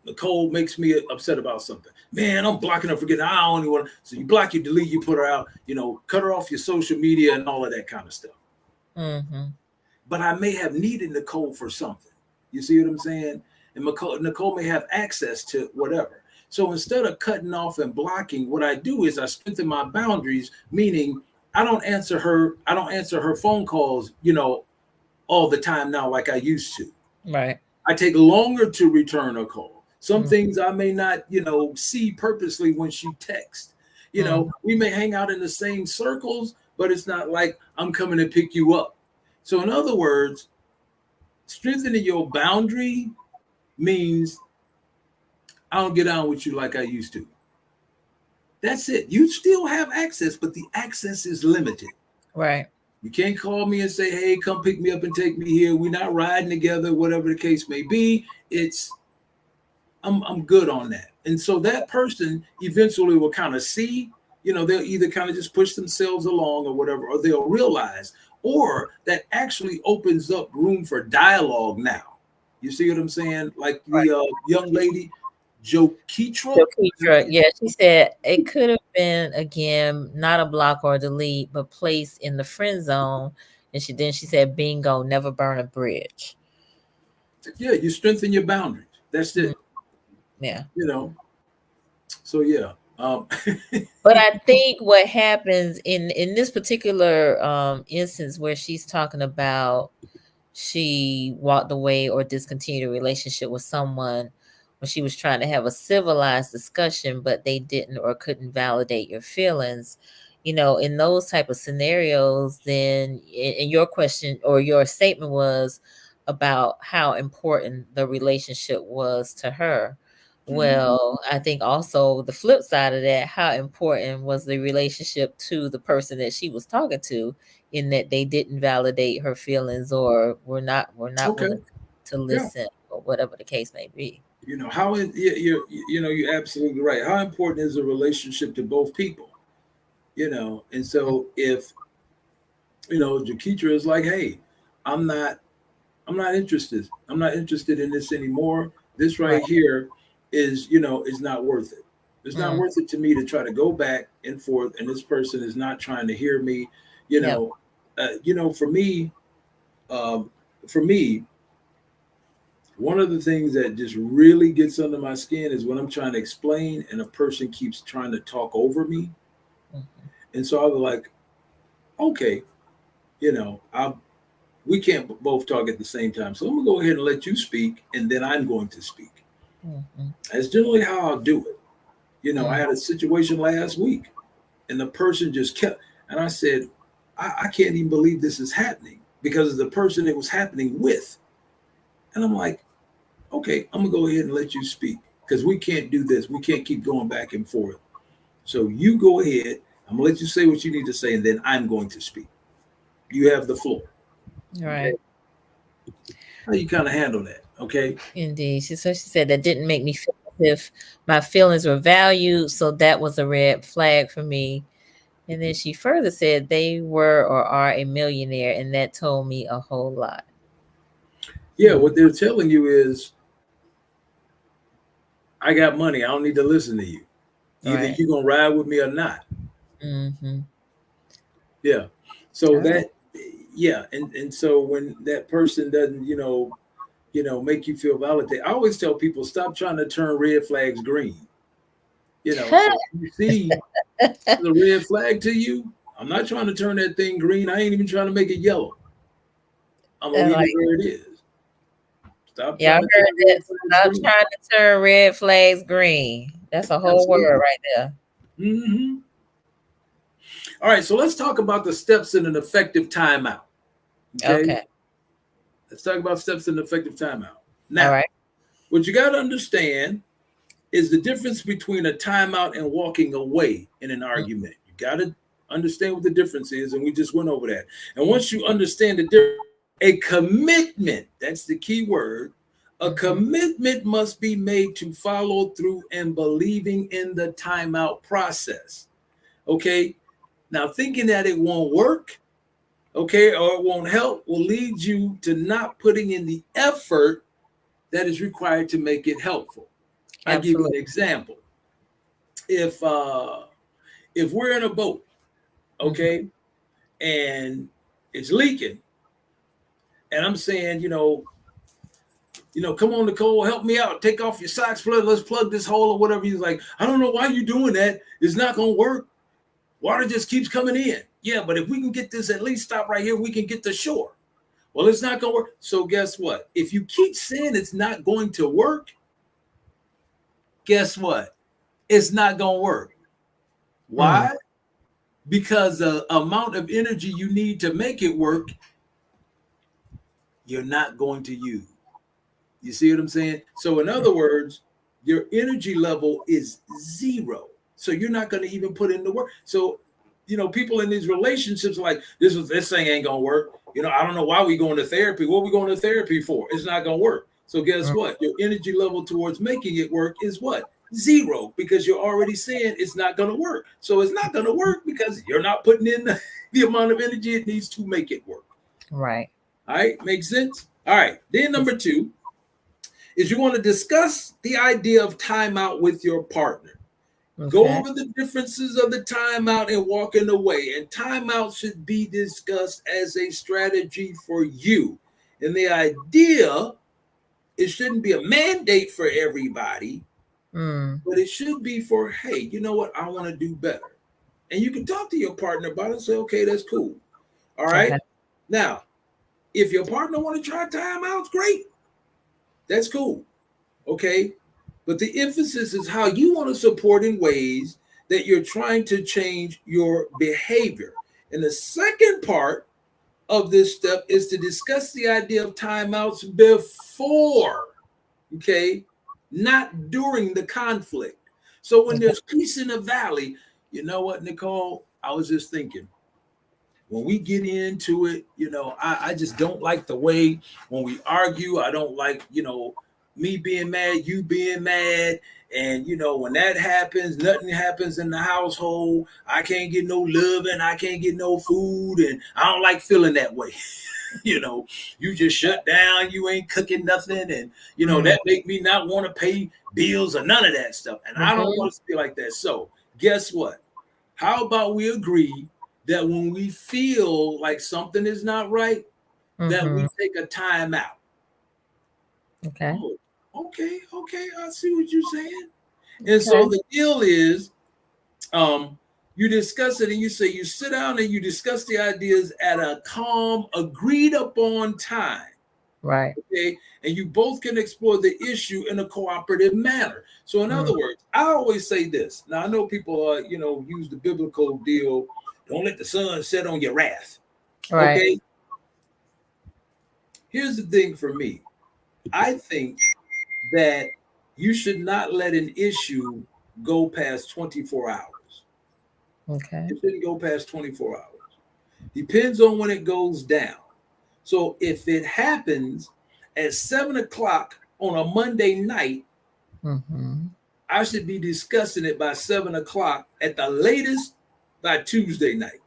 Nicole makes me upset about something, man, I'm blocking her, forgetting I don't want. So you block, you delete, you put her out, cut her off your social media and all of that kind of stuff. But I may have needed Nicole for something. You see what I'm saying? And Nicole may have access to whatever. So instead of cutting off and blocking, what I do is I strengthen my boundaries, meaning I don't answer her phone calls, all the time now like I used to. Right. I take longer to return a call. Some things I may not, see purposely when she texts. We may hang out in the same circles, but it's not like I'm coming to pick you up. So in other words, strengthening your boundary means I don't get on with you like I used to. That's it. You still have access, but the access is limited. Right. You can't call me and say, hey, come pick me up and take me here. We're not riding together, whatever the case may be. I'm good on that. And so that person eventually will kind of see, they'll either kind of just push themselves along or whatever, or they'll realize, or that actually opens up room for dialogue now. You see what I'm saying? Like the young lady, Joketra, yeah, she said it could have been, again, not a block or a delete, but placed in the friend zone. And she said, bingo, never burn a bridge. Yeah, you strengthen your boundaries. That's it. Yeah. So yeah. But I think what happens in this particular instance where she's talking about she walked away or discontinued a relationship with someone when she was trying to have a civilized discussion, but they didn't or couldn't validate your feelings, in those type of scenarios, then in your question or your statement was about how important the relationship was to her. Well, I think also the flip side of that, how important was the relationship to the person that she was talking to, in that they didn't validate her feelings or were not willing to listen, or whatever the case may be. You're absolutely right. How important is a relationship to both people? And so if Joketra is like, hey, I'm not interested. I'm not interested in this anymore. This right here is not worth it. It's not worth it to me to try to go back and forth, and this person is not trying to hear me. For me, one of the things that just really gets under my skin is when I'm trying to explain and a person keeps trying to talk over me. And so I was like, okay, we can't both talk at the same time. So I'm gonna go ahead and let you speak, and then I'm going to speak. That's generally how I'll do it. I had a situation last week, and the person just kept, and I said, I can't even believe this is happening, because of the person it was happening with. And I'm like, okay, I'm gonna go ahead and let you speak, because we can't do this. We can't keep going back and forth. So you go ahead. I'm gonna let you say what you need to say, and then I'm going to speak. You have the floor. Right. Okay? How you kind of handle that? Okay. Indeed. She said that didn't make me feel as if my feelings were valued, so that was a red flag for me. And then she further said they were or are a millionaire, and that told me a whole lot. Yeah, what they're telling you is, I got money. I don't need to listen to you. Either you're gonna ride with me or not. Yeah. So and so when that person doesn't, make you feel validated, I always tell people, stop trying to turn red flags green. So you see the red flag to you, I'm not trying to turn that thing green. I ain't even trying to make it yellow. I'm gonna read it where it is. Stop Y'all trying heard to turn red that? flags Stop green. trying to turn red flags green. That's a whole Absolutely. word right there. Mm-hmm. All right, so let's talk about the steps in an effective timeout. Okay, Okay. let's talk about steps in an effective timeout. All Now, right. what you got to understand is the difference between a timeout and walking away in an argument. You got to understand what the difference is, and we just went over that. And once you understand the difference, a commitment, that's the key word, a commitment must be made to follow through and believing in the timeout process. Okay, now thinking that it won't work, okay, or it won't help will lead you to not putting in the effort that is required to make it helpful. I give you an Absolutely. example. If we're in a boat, okay, and it's leaking, and I'm saying, come on, Nicole, help me out. Take off your socks, let's plug this hole or whatever. He's like, I don't know why you're doing that. It's not gonna work. Water just keeps coming in. Yeah, but if we can get this at least stop right here, we can get to shore. Well, it's not gonna work. So guess what? If you keep saying it's not going to work, guess what? It's not gonna work. Why? Because the amount of energy you need to make it work, you're not going to use. You see what I'm saying? So, in other words, your energy level is zero. So you're not going to even put in the work. So, people in these relationships are like, this thing ain't gonna work. I don't know why we going to therapy. What are we going to therapy for? It's not gonna work. So guess what? Your energy level towards making it work is what? Zero, because you're already saying it's not gonna work. So it's not gonna work because you're not putting in the amount of energy it needs to make it work. Right. All right, makes sense? All right. Then number 2 is you want to discuss the idea of timeout with your partner. Go Okay. over the differences of the timeout and walking away. And timeout should be discussed as a strategy for you. And the idea, it shouldn't be a mandate for everybody, but it should be for, hey, you know what? I want to do better. And you can talk to your partner about it and say, okay, that's cool. All right. Okay. Now, if your partner want to try timeouts, great. That's cool. Okay. But the emphasis is how you want to support in ways that you're trying to change your behavior. And the second part of this step is to discuss the idea of timeouts before, okay, not during the conflict. So when there's peace in the valley, you know what, Nicole? I was just thinking, when we get into it, I just don't like the way when we argue. I don't like, me being mad, you being mad. And, when that happens, nothing happens in the household. I can't get no love and I can't get no food. And I don't like feeling that way. You just shut down. You ain't cooking nothing. And, that make me not want to pay bills or none of that stuff. And I don't want to feel like that. So guess what? How about we agree that when we feel like something is not right, that we take a time out. Okay. Oh, okay, I see what you're saying. And so the deal is, you discuss it and you say you sit down and you discuss the ideas at a calm, agreed upon time. Right. Okay. And you both can explore the issue in a cooperative manner. So in other words, I always say this. Now I know people use the biblical deal. Don't let the sun set on your wrath. Right. Okay. Here's the thing for me. I think that you should not let an issue go past 24 hours. Okay. It shouldn't go past 24 hours. Depends on when it goes down. So if it happens at 7:00 on a Monday night, I should be discussing it by 7:00 at the latest by Tuesday night.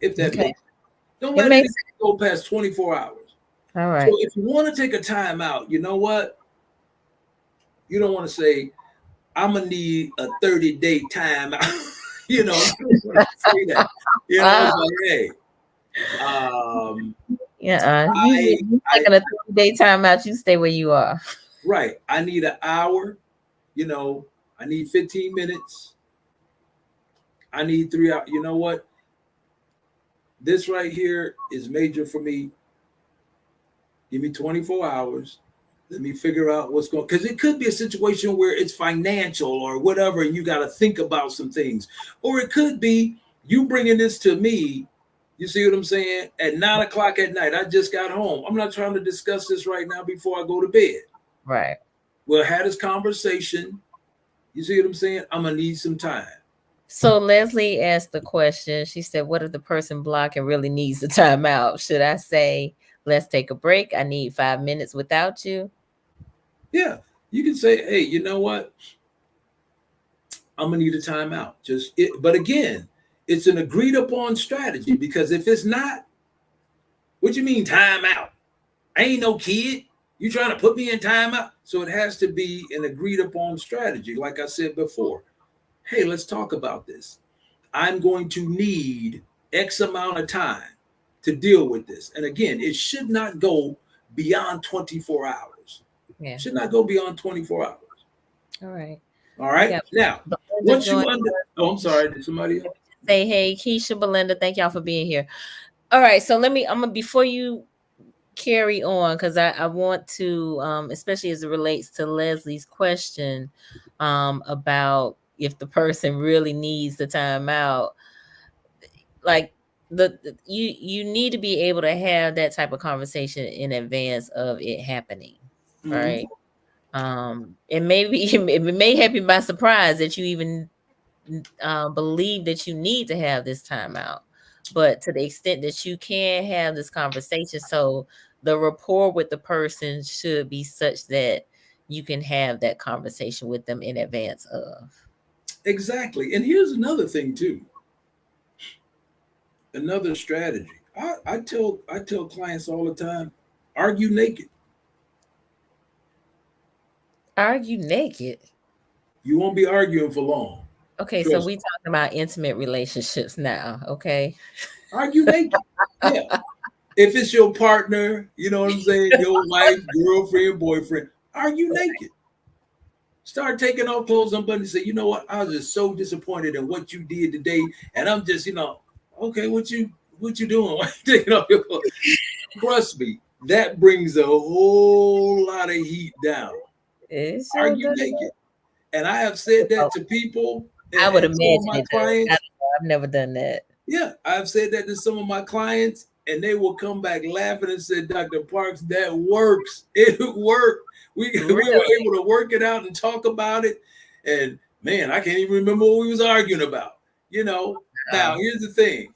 If that makes sense. Don't let it go past 24 hours. All right. So if you want to take a time out, you know what? You don't want to say, I'm going to need a 30-day time out. You don't want to say that. It's like, hey, you taking a 30-day time out, you stay where you are. Right. I need an hour. I need 15 minutes. I need 3 hours. You know what? This right here is major for me. Give me 24 hours. Let me figure out what's going, because it could be a situation where it's financial or whatever, and you got to think about some things. Or it could be you bringing this to me. You see what I'm saying? At 9 o'clock at night, I just got home. I'm not trying to discuss this right now before I go to bed. Right. We'll have this conversation. You see what I'm saying? I'm going to need some time. So Leslie asked the question. She said, what if the person blocking really needs the timeout? Should I say, let's take a break? I need 5 minutes without you. Yeah. You can say, hey, you know what? I'm going to need a timeout. But again, it's an agreed upon strategy, because if it's not, what you mean timeout? I ain't no kid. You trying to put me in timeout? So it has to be an agreed upon strategy. Like I said before, hey, let's talk about this. I'm going to need X amount of time to deal with this. And again, it should not go beyond 24 hours. Yeah. It should not go beyond 24 hours. All right. All right. Yeah. Now, once you I'm sorry, did somebody else? Say, hey, Keisha, Belinda, thank y'all for being here. All right. So I'm gonna, before you carry on, because I want to, especially as it relates to Leslie's question, about if the person really needs the timeout, like you need to be able to have that type of conversation in advance of it happening, right? It may have you by surprise that you even believe that you need to have this timeout, but to the extent that you can have this conversation, so the rapport with the person should be such that you can have that conversation with them in advance of. Exactly. And here's another thing too. Another strategy. I tell clients all the time, argue naked. Argue naked. You won't be arguing for long. Okay, so we talking about intimate relationships now, okay? Argue naked. Yeah. If it's your partner, you know what I'm saying, your wife, girlfriend, boyfriend, argue naked. Start taking off clothes on and say, you know what, I was just so disappointed in what you did today. And I'm just, okay, what you doing? Why you taking off your clothes? Trust me, that brings a whole lot of heat down. Argue naked. And I have said that to people. I would imagine my clients. I've never done that. Yeah, I've said that to some of my clients, and they will come back laughing and say, Dr. Parks, that works. It worked. We were able to work it out and talk about it. And man, I can't even remember what we was arguing about. Now here's the thing.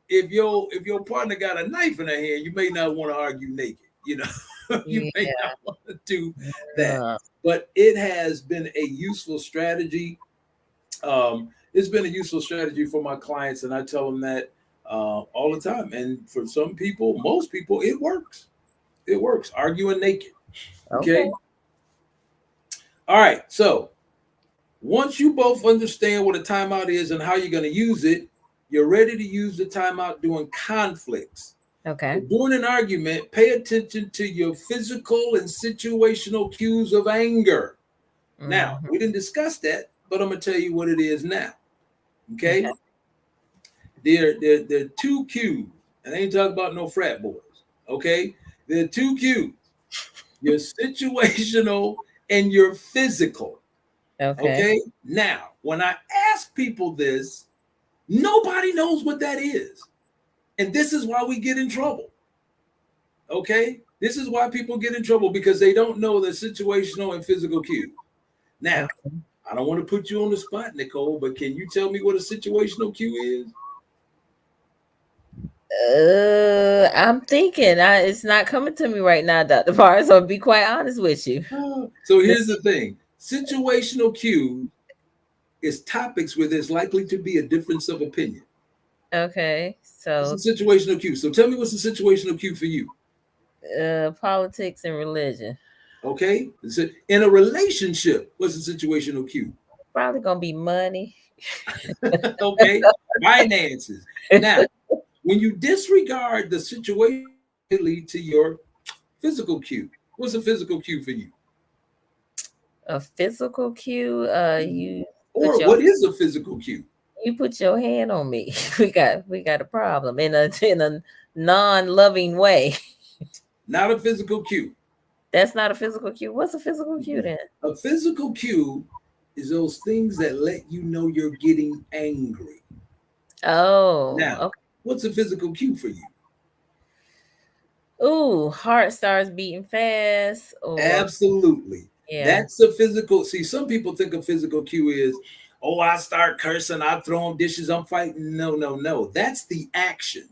If your partner got a knife in her hand, you may not want to argue naked. You may not want to do that. But it has been a useful strategy. It's been a useful strategy for my clients, and I tell them that all the time. And for some people, most people, it works. It works. Arguing naked. Okay. All right. So once you both understand what a timeout is and how you're going to use it, you're ready to use the timeout during conflicts. Okay. So during an argument, pay attention to your physical and situational cues of anger. Now, we didn't discuss that, but I'm going to tell you what it is now. Okay? There are two cues, and I ain't talking about no frat boys. Okay? There are two cues. Your situational and your physical. Okay? Now, when I ask people this, nobody knows what that is. And this is why we get in trouble. Okay? This is why people get in trouble, because they don't know the situational and physical cues. Now, I don't want to put you on the spot, Nicole, but can you tell me what a situational cue is? I'm thinking. It's not coming to me right now, Dr. Parks. I'll be quite honest with you. So here's the thing. Situational cue is topics where there's likely to be a difference of opinion. Okay. So it's a situational cue. So tell me, what's a situational cue for you? Politics and religion. Okay. In a relationship, what's a situational cue? Probably gonna be money. Okay. Finances. Now, when you disregard the situation, it leads to your physical cue. What's a physical cue for you? A physical cue? Or what is a physical cue? You put your hand on me. We got a problem in a non-loving way. not a physical cue. That's not a physical cue. What's a physical cue then? A physical cue is those things that let you know you're getting angry. Oh, Now, okay. what's a physical cue for you? Ooh, heart starts beating fast. Or Absolutely. yeah. That's a physical. See, some people think a physical cue is, oh, I start cursing, I throw dishes, I'm fighting. No, no, no. That's the action.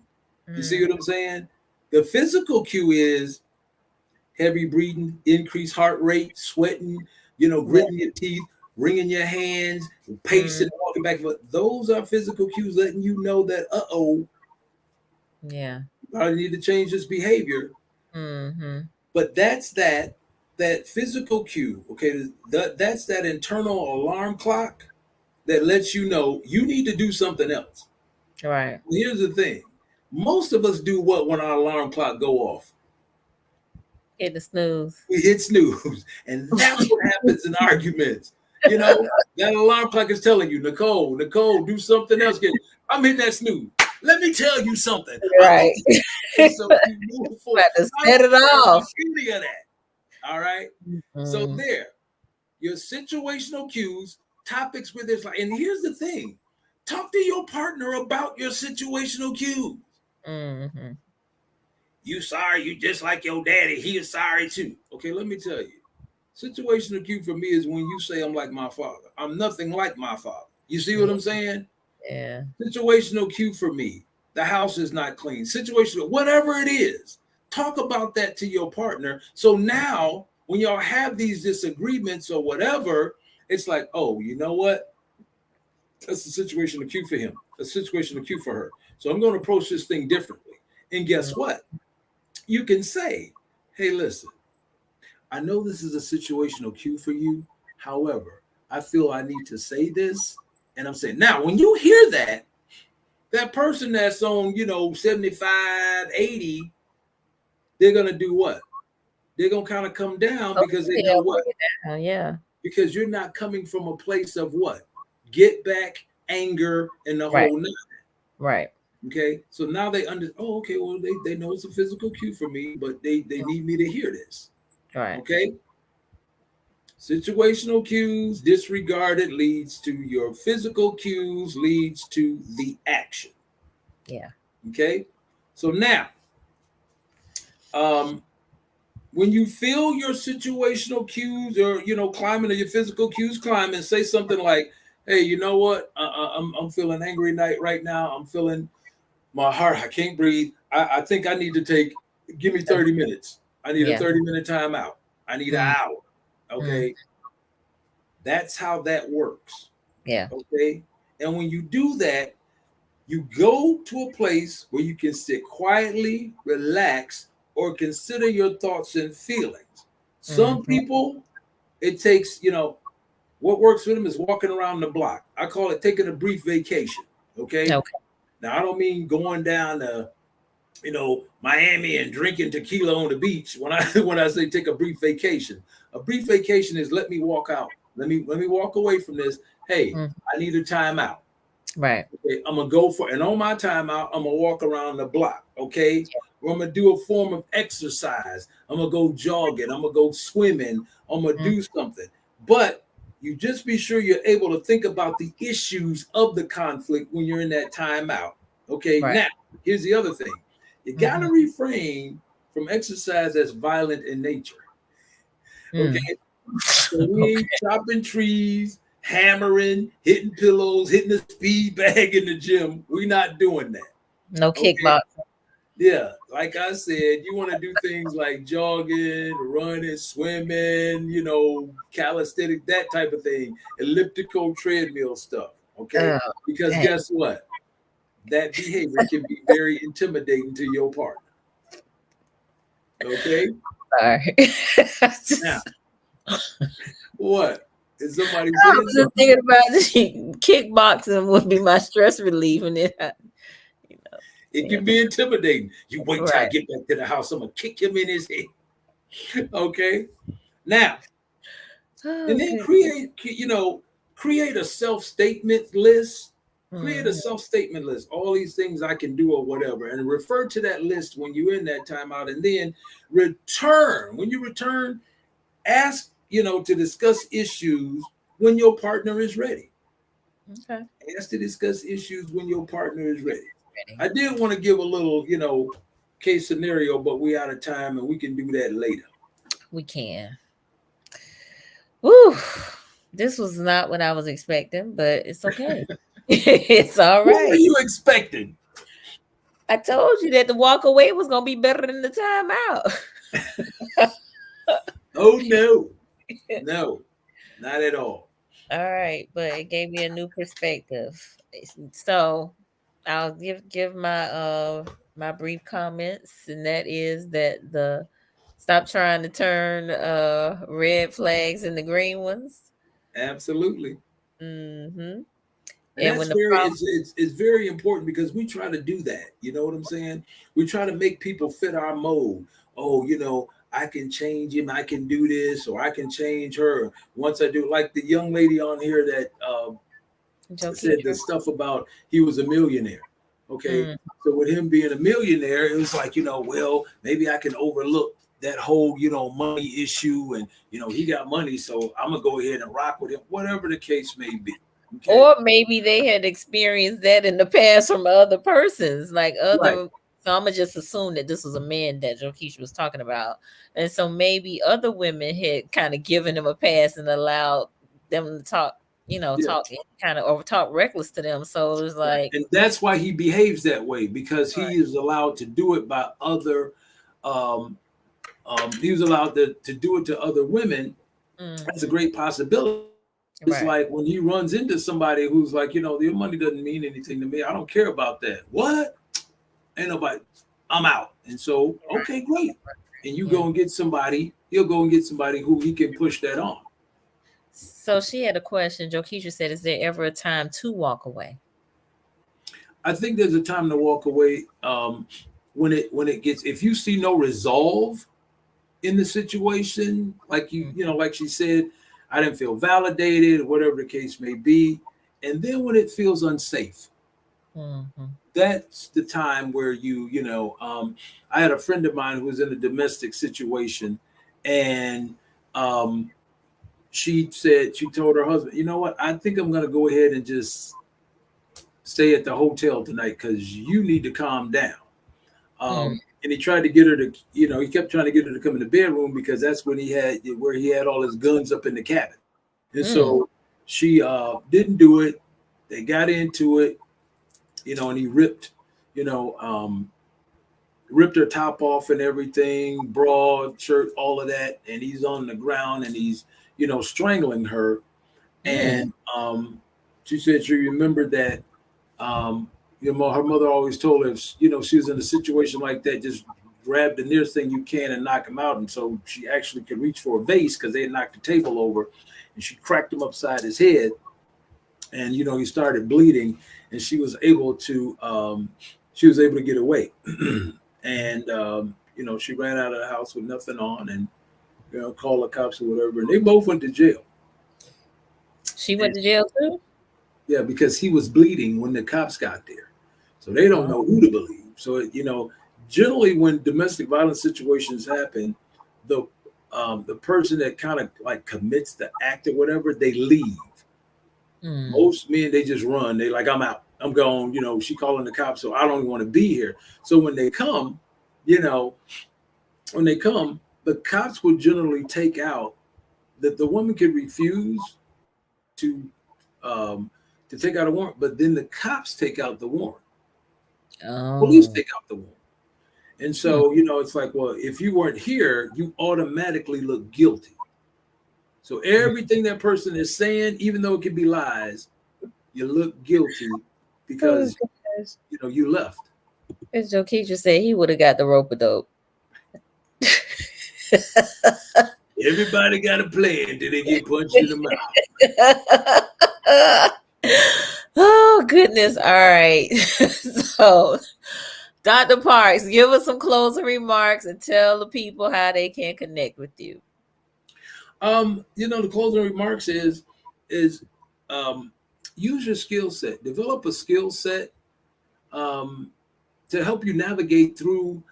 You see what I'm saying? The physical cue is heavy breathing, increased heart rate, sweating, gritting your teeth, wringing your hands, pacing, walking back and forth. Those are physical cues letting you know that, Yeah. I need to change this behavior. But that's that physical cue. Okay, that's that internal alarm clock that lets you know you need to do something else. Right. Here's the thing: most of us do what when our alarm clock go off? Hit the snooze. We hit snooze, and that's what happens in arguments. That alarm clock is telling you, Nicole, do something else. I'm hitting that snooze. Let me tell you something. Right. So you move forward. To set it off. Beauty of that. All right. So there, your situational cues, topics with this. And here's the thing: talk to your partner about your situational cues. You sorry, you just like your daddy. He is sorry too. Okay, let me tell you. Situational cue for me is when you say I'm like my father. I'm nothing like my father. You see what I'm saying? Yeah. Situational cue for me. The house is not clean. Situational, whatever it is. Talk about that to your partner. So now when y'all have these disagreements or whatever, it's like, oh, you know what? That's a situational cue for him. A situational cue for her. So I'm going to approach this thing differently. And guess what? You can say, hey, listen, I know this is a situational cue for you. However, I feel I need to say this. And I'm saying, now, when you hear that person that's on, 75, 80, they're going to do what? They're going to kind of come down because they know what? Yeah. Because you're not coming from a place of what? Get back, anger, and the whole nine. Right. Okay. So now they okay, well, they know it's a physical cue for me, but they need me to hear this. Right. Okay. Situational cues disregarded leads to your physical cues, leads to the action. Yeah. Okay. So now, when you feel your situational cues or climbing, or your physical cues climbing, say something like, "Hey, you know what? I'm feeling angry right now. I'm feeling my heart. I can't breathe. I think I need to give me 30 minutes. I need a 30-minute timeout. I need an hour." Okay. That's how that works. Yeah. Okay. And when you do that, you go to a place where you can sit quietly, relax, or consider your thoughts and feelings. Some people, it takes, what works for them is walking around the block. I call it taking a brief vacation. Okay. Now, I don't mean going down to, Miami and drinking tequila on the beach. When I say take a brief vacation is let me walk out. Let me walk away from this. Hey, I need a timeout. Right. Okay, I'm gonna go and on my timeout, I'm gonna walk around the block. Okay, or I'm gonna do a form of exercise. I'm gonna go jogging. I'm gonna go swimming. I'm gonna do something. But you just be sure you're able to think about the issues of the conflict when you're in that timeout. Okay. Now, here's the other thing: you gotta refrain from exercise that's violent in nature. Okay. So we ain't chopping trees, hammering, hitting pillows, hitting the speed bag in the gym. We're not doing that. No kickboxing. Yeah, like I said, you want to do things like jogging, running, swimming, calisthenics, that type of thing, elliptical treadmill stuff. Okay, because guess what? That behavior can be very intimidating to your partner. Okay. Sorry. Now, what? Is somebody I was just thinking about kickboxing would be my stress relief, and it can be intimidating. You wait till I get back to the house. I'm gonna kick him in his head. Okay. Now, and then create a self-statement list. Create a self-statement list, all these things I can do or whatever, and refer to that list when you're in that timeout, and then return. When you return, ask, to discuss issues when your partner is ready. Okay. Ask to discuss issues when your partner is ready. I did want to give a little, case scenario, but we're out of time and we can do that later. We can. Woo! This was not what I was expecting, but it's okay. It's all right. What were you expecting? I told you that the walk away was gonna be better than the timeout. Oh no, no, not at all. All right, but it gave me a new perspective. So I'll give my brief comments, and that is that the stop trying to turn red flags into green ones. Absolutely. Mm-hmm. And that's it's very important because we try to do that. You know what I'm saying? We try to make people fit our mold. Oh, I can change him. I can do this, or I can change her. Once I do, like the young lady on here that said the stuff about he was a millionaire. Okay. So with him being a millionaire, it was like, well, maybe I can overlook that whole, money issue. And, he got money. So I'm going to go ahead and rock with him, whatever the case may be. Okay. Or maybe they had experienced that in the past from other persons, like other. Right. So I'm gonna just assume that this was a man that Jokeisha was talking about, and so maybe other women had kind of given him a pass and allowed them to talk, talk kind of over talk reckless to them. So it was like, and that's why he behaves that way, because he is allowed to do it by other. He was allowed to do it to other women. That's a great possibility. It's like when he runs into somebody who's like, your money doesn't mean anything to me. I don't care about that. What? Ain't nobody. I'm out. And so, okay, great. And you go and get somebody. He'll go and get somebody who he can push that on. So she had a question. Jokeisha said, "Is there ever a time to walk away?" I think there's a time to walk away when it gets. If you see no resolve in the situation, like like she said, I didn't feel validated, whatever the case may be. And then when it feels unsafe, that's the time where I had a friend of mine who was in a domestic situation, and she told her husband, you know what, I think I'm going to go ahead and just stay at the hotel tonight because you need to calm down. And he tried to get her to, he kept trying to get her to come in the bedroom because that's when he had all his guns up in the cabin. And so she didn't do it. They got into it, and he ripped her top off and everything, bra, shirt, all of that. And he's on the ground and he's, strangling her. And she said she remembered that her mother always told her, she was in a situation like that, just grab the nearest thing you can and knock him out. And so she actually could reach for a vase because they had knocked the table over, and she cracked him upside his head. And, he started bleeding, and she was able to get away. And, she ran out of the house with nothing on and, called the cops or whatever. And they both went to jail. She went to jail too? Yeah, because he was bleeding when the cops got there. So they don't know who to believe. So, generally when domestic violence situations happen, the person that kind of like commits the act or whatever, they leave. Most men, they just run. They like, I'm out. I'm gone. She calling the cops, so I don't even want to be here. So when they come, the cops will generally take out that the woman could refuse to take out a warrant, but then the cops take out the warrant. Police take out the warrant. And so, it's like, well, if you weren't here, you automatically look guilty. So everything that person is saying, even though it could be lies, you look guilty because, you left. As Jokeisha said, he would have got the rope-a-dope. Everybody got a plan until they get punched in the mouth. Oh, goodness. All right. So, Dr. Parks, give us some closing remarks and tell the people how they can connect with you. The closing remarks is use your skill set. Develop a skill set um, to help you navigate through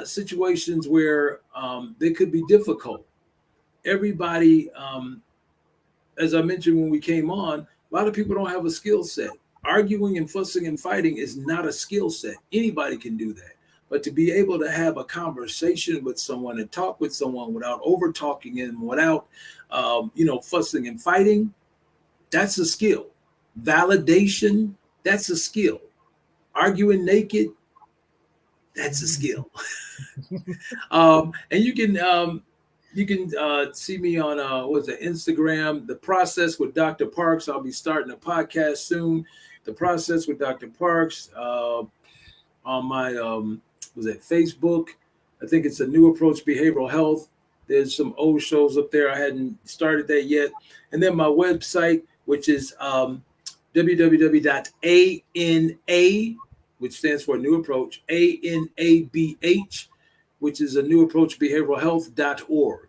situations where they could be difficult. Everybody, as I mentioned when we came on, a lot of people don't have a skill set. Arguing and fussing and fighting is not a skill set. Anybody can do that. But to be able to have a conversation with someone and talk with someone without over talking them, without, fussing and fighting, that's a skill. Validation, that's a skill. Arguing naked, that's a skill. And you can see me on what's it, Instagram, The Process with Dr. Parks. I'll be starting a podcast soon. The Process with Dr. Parks on my was it Facebook. I think it's a New Approach Behavioral Health. There's some old shows up there. I hadn't started that yet. And then my website, which is www.ANA, which stands for New Approach, ANABH, which is a New Approach Behavioral Health.org.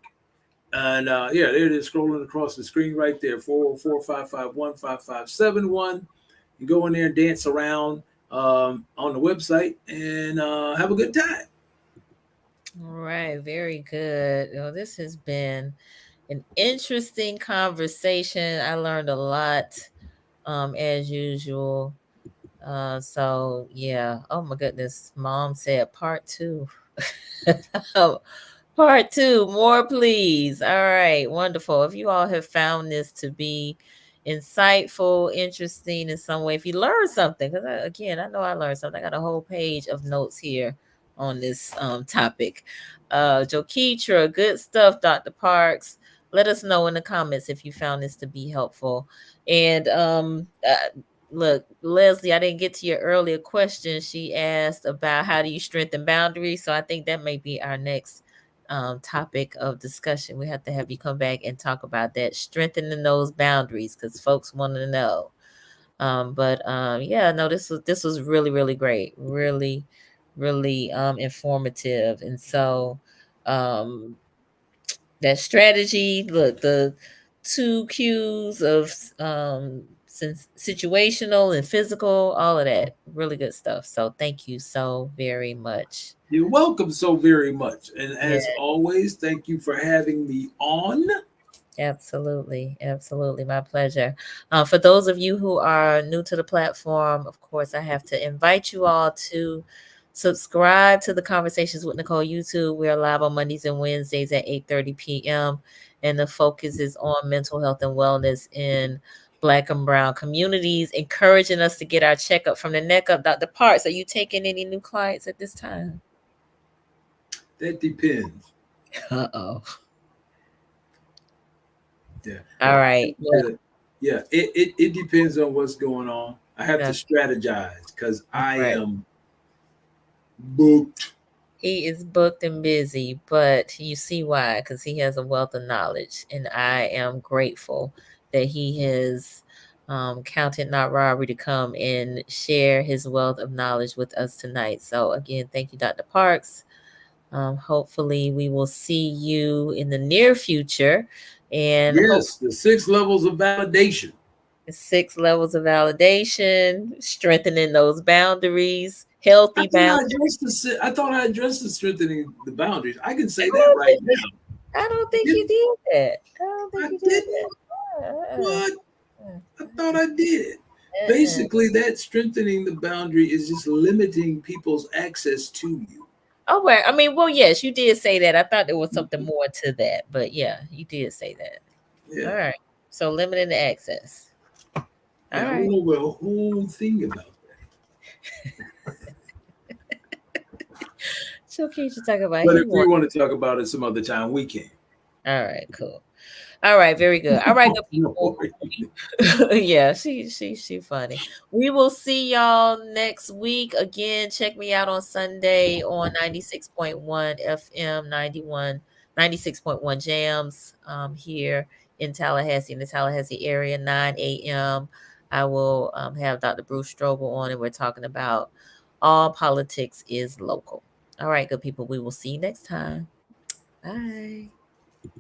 And there it is, scrolling across the screen right there, 404-551-5571. You go in there and dance around on the website and have a good time. All right, very good. Well, this has been an interesting conversation. I learned a lot, as usual. So yeah. Oh my goodness. Mom said part two. Part two, more please. All right, wonderful. If you all have found this to be insightful, interesting in some way, if you learned something, because again, I know I learned something. I got a whole page of notes here on this topic. Joketra, good stuff, Dr. Parks. Let us know in the comments if you found this to be helpful. And look, Leslie, I didn't get to your earlier question. She asked about how do you strengthen boundaries. So I think that may be our next topic of discussion. We have to have you come back and talk about that, strengthening those boundaries, because folks want to know. No, this was really, really great, really, really informative. And so that strategy, look, the two cues of situational and physical, all of that, really good stuff. So thank you so very much. You're welcome so very much. And Yeah. as always, thank you for having me on. Absolutely. Absolutely. My pleasure. For those of you who are new to the platform, of course, I have to invite you all to subscribe to the Conversations with Nicole YouTube. We're live on Mondays and Wednesdays at 8:30 p.m. And the focus is on mental health and wellness in Black and Brown communities, encouraging us to get our checkup from the neck up. Dr. Parks, are you taking any new clients at this time? That depends. Uh-oh. Yeah. All right. Yeah, it depends on what's going on. I have to strategize because I am booked. He is booked and busy, but you see why, because he has a wealth of knowledge. And I am grateful that he has counted not robbery to come and share his wealth of knowledge with us tonight. So again, thank you, Dr. Parks. Hopefully we will see you in the near future. And yes, the 6 levels of validation. 6 levels of validation, strengthening those boundaries, healthy boundaries. I thought I addressed the strengthening the boundaries. I can say that right now. I don't think you did that. I don't think I you did didn't. that. What? I thought I did. Basically, that strengthening the boundary is just limiting people's access to you. Oh, well, I mean, well, yes, you did say that. I thought there was something more to that, but yeah, you did say that. Yeah. All right. So limiting the access. Yeah, I went over a whole thing about that. It's okay to talk about. But if we want to talk about it some other time, we can. All right, cool. All right, very good. All right, good people. Yeah, she funny. We will see y'all next week. Again, check me out on Sunday on 96.1 FM 96.1 Jams here in Tallahassee, in the Tallahassee area, 9 a.m. I will have Dr. Bruce Strobel on, and we're talking about all politics is local. All right, good people. We will see you next time. Bye.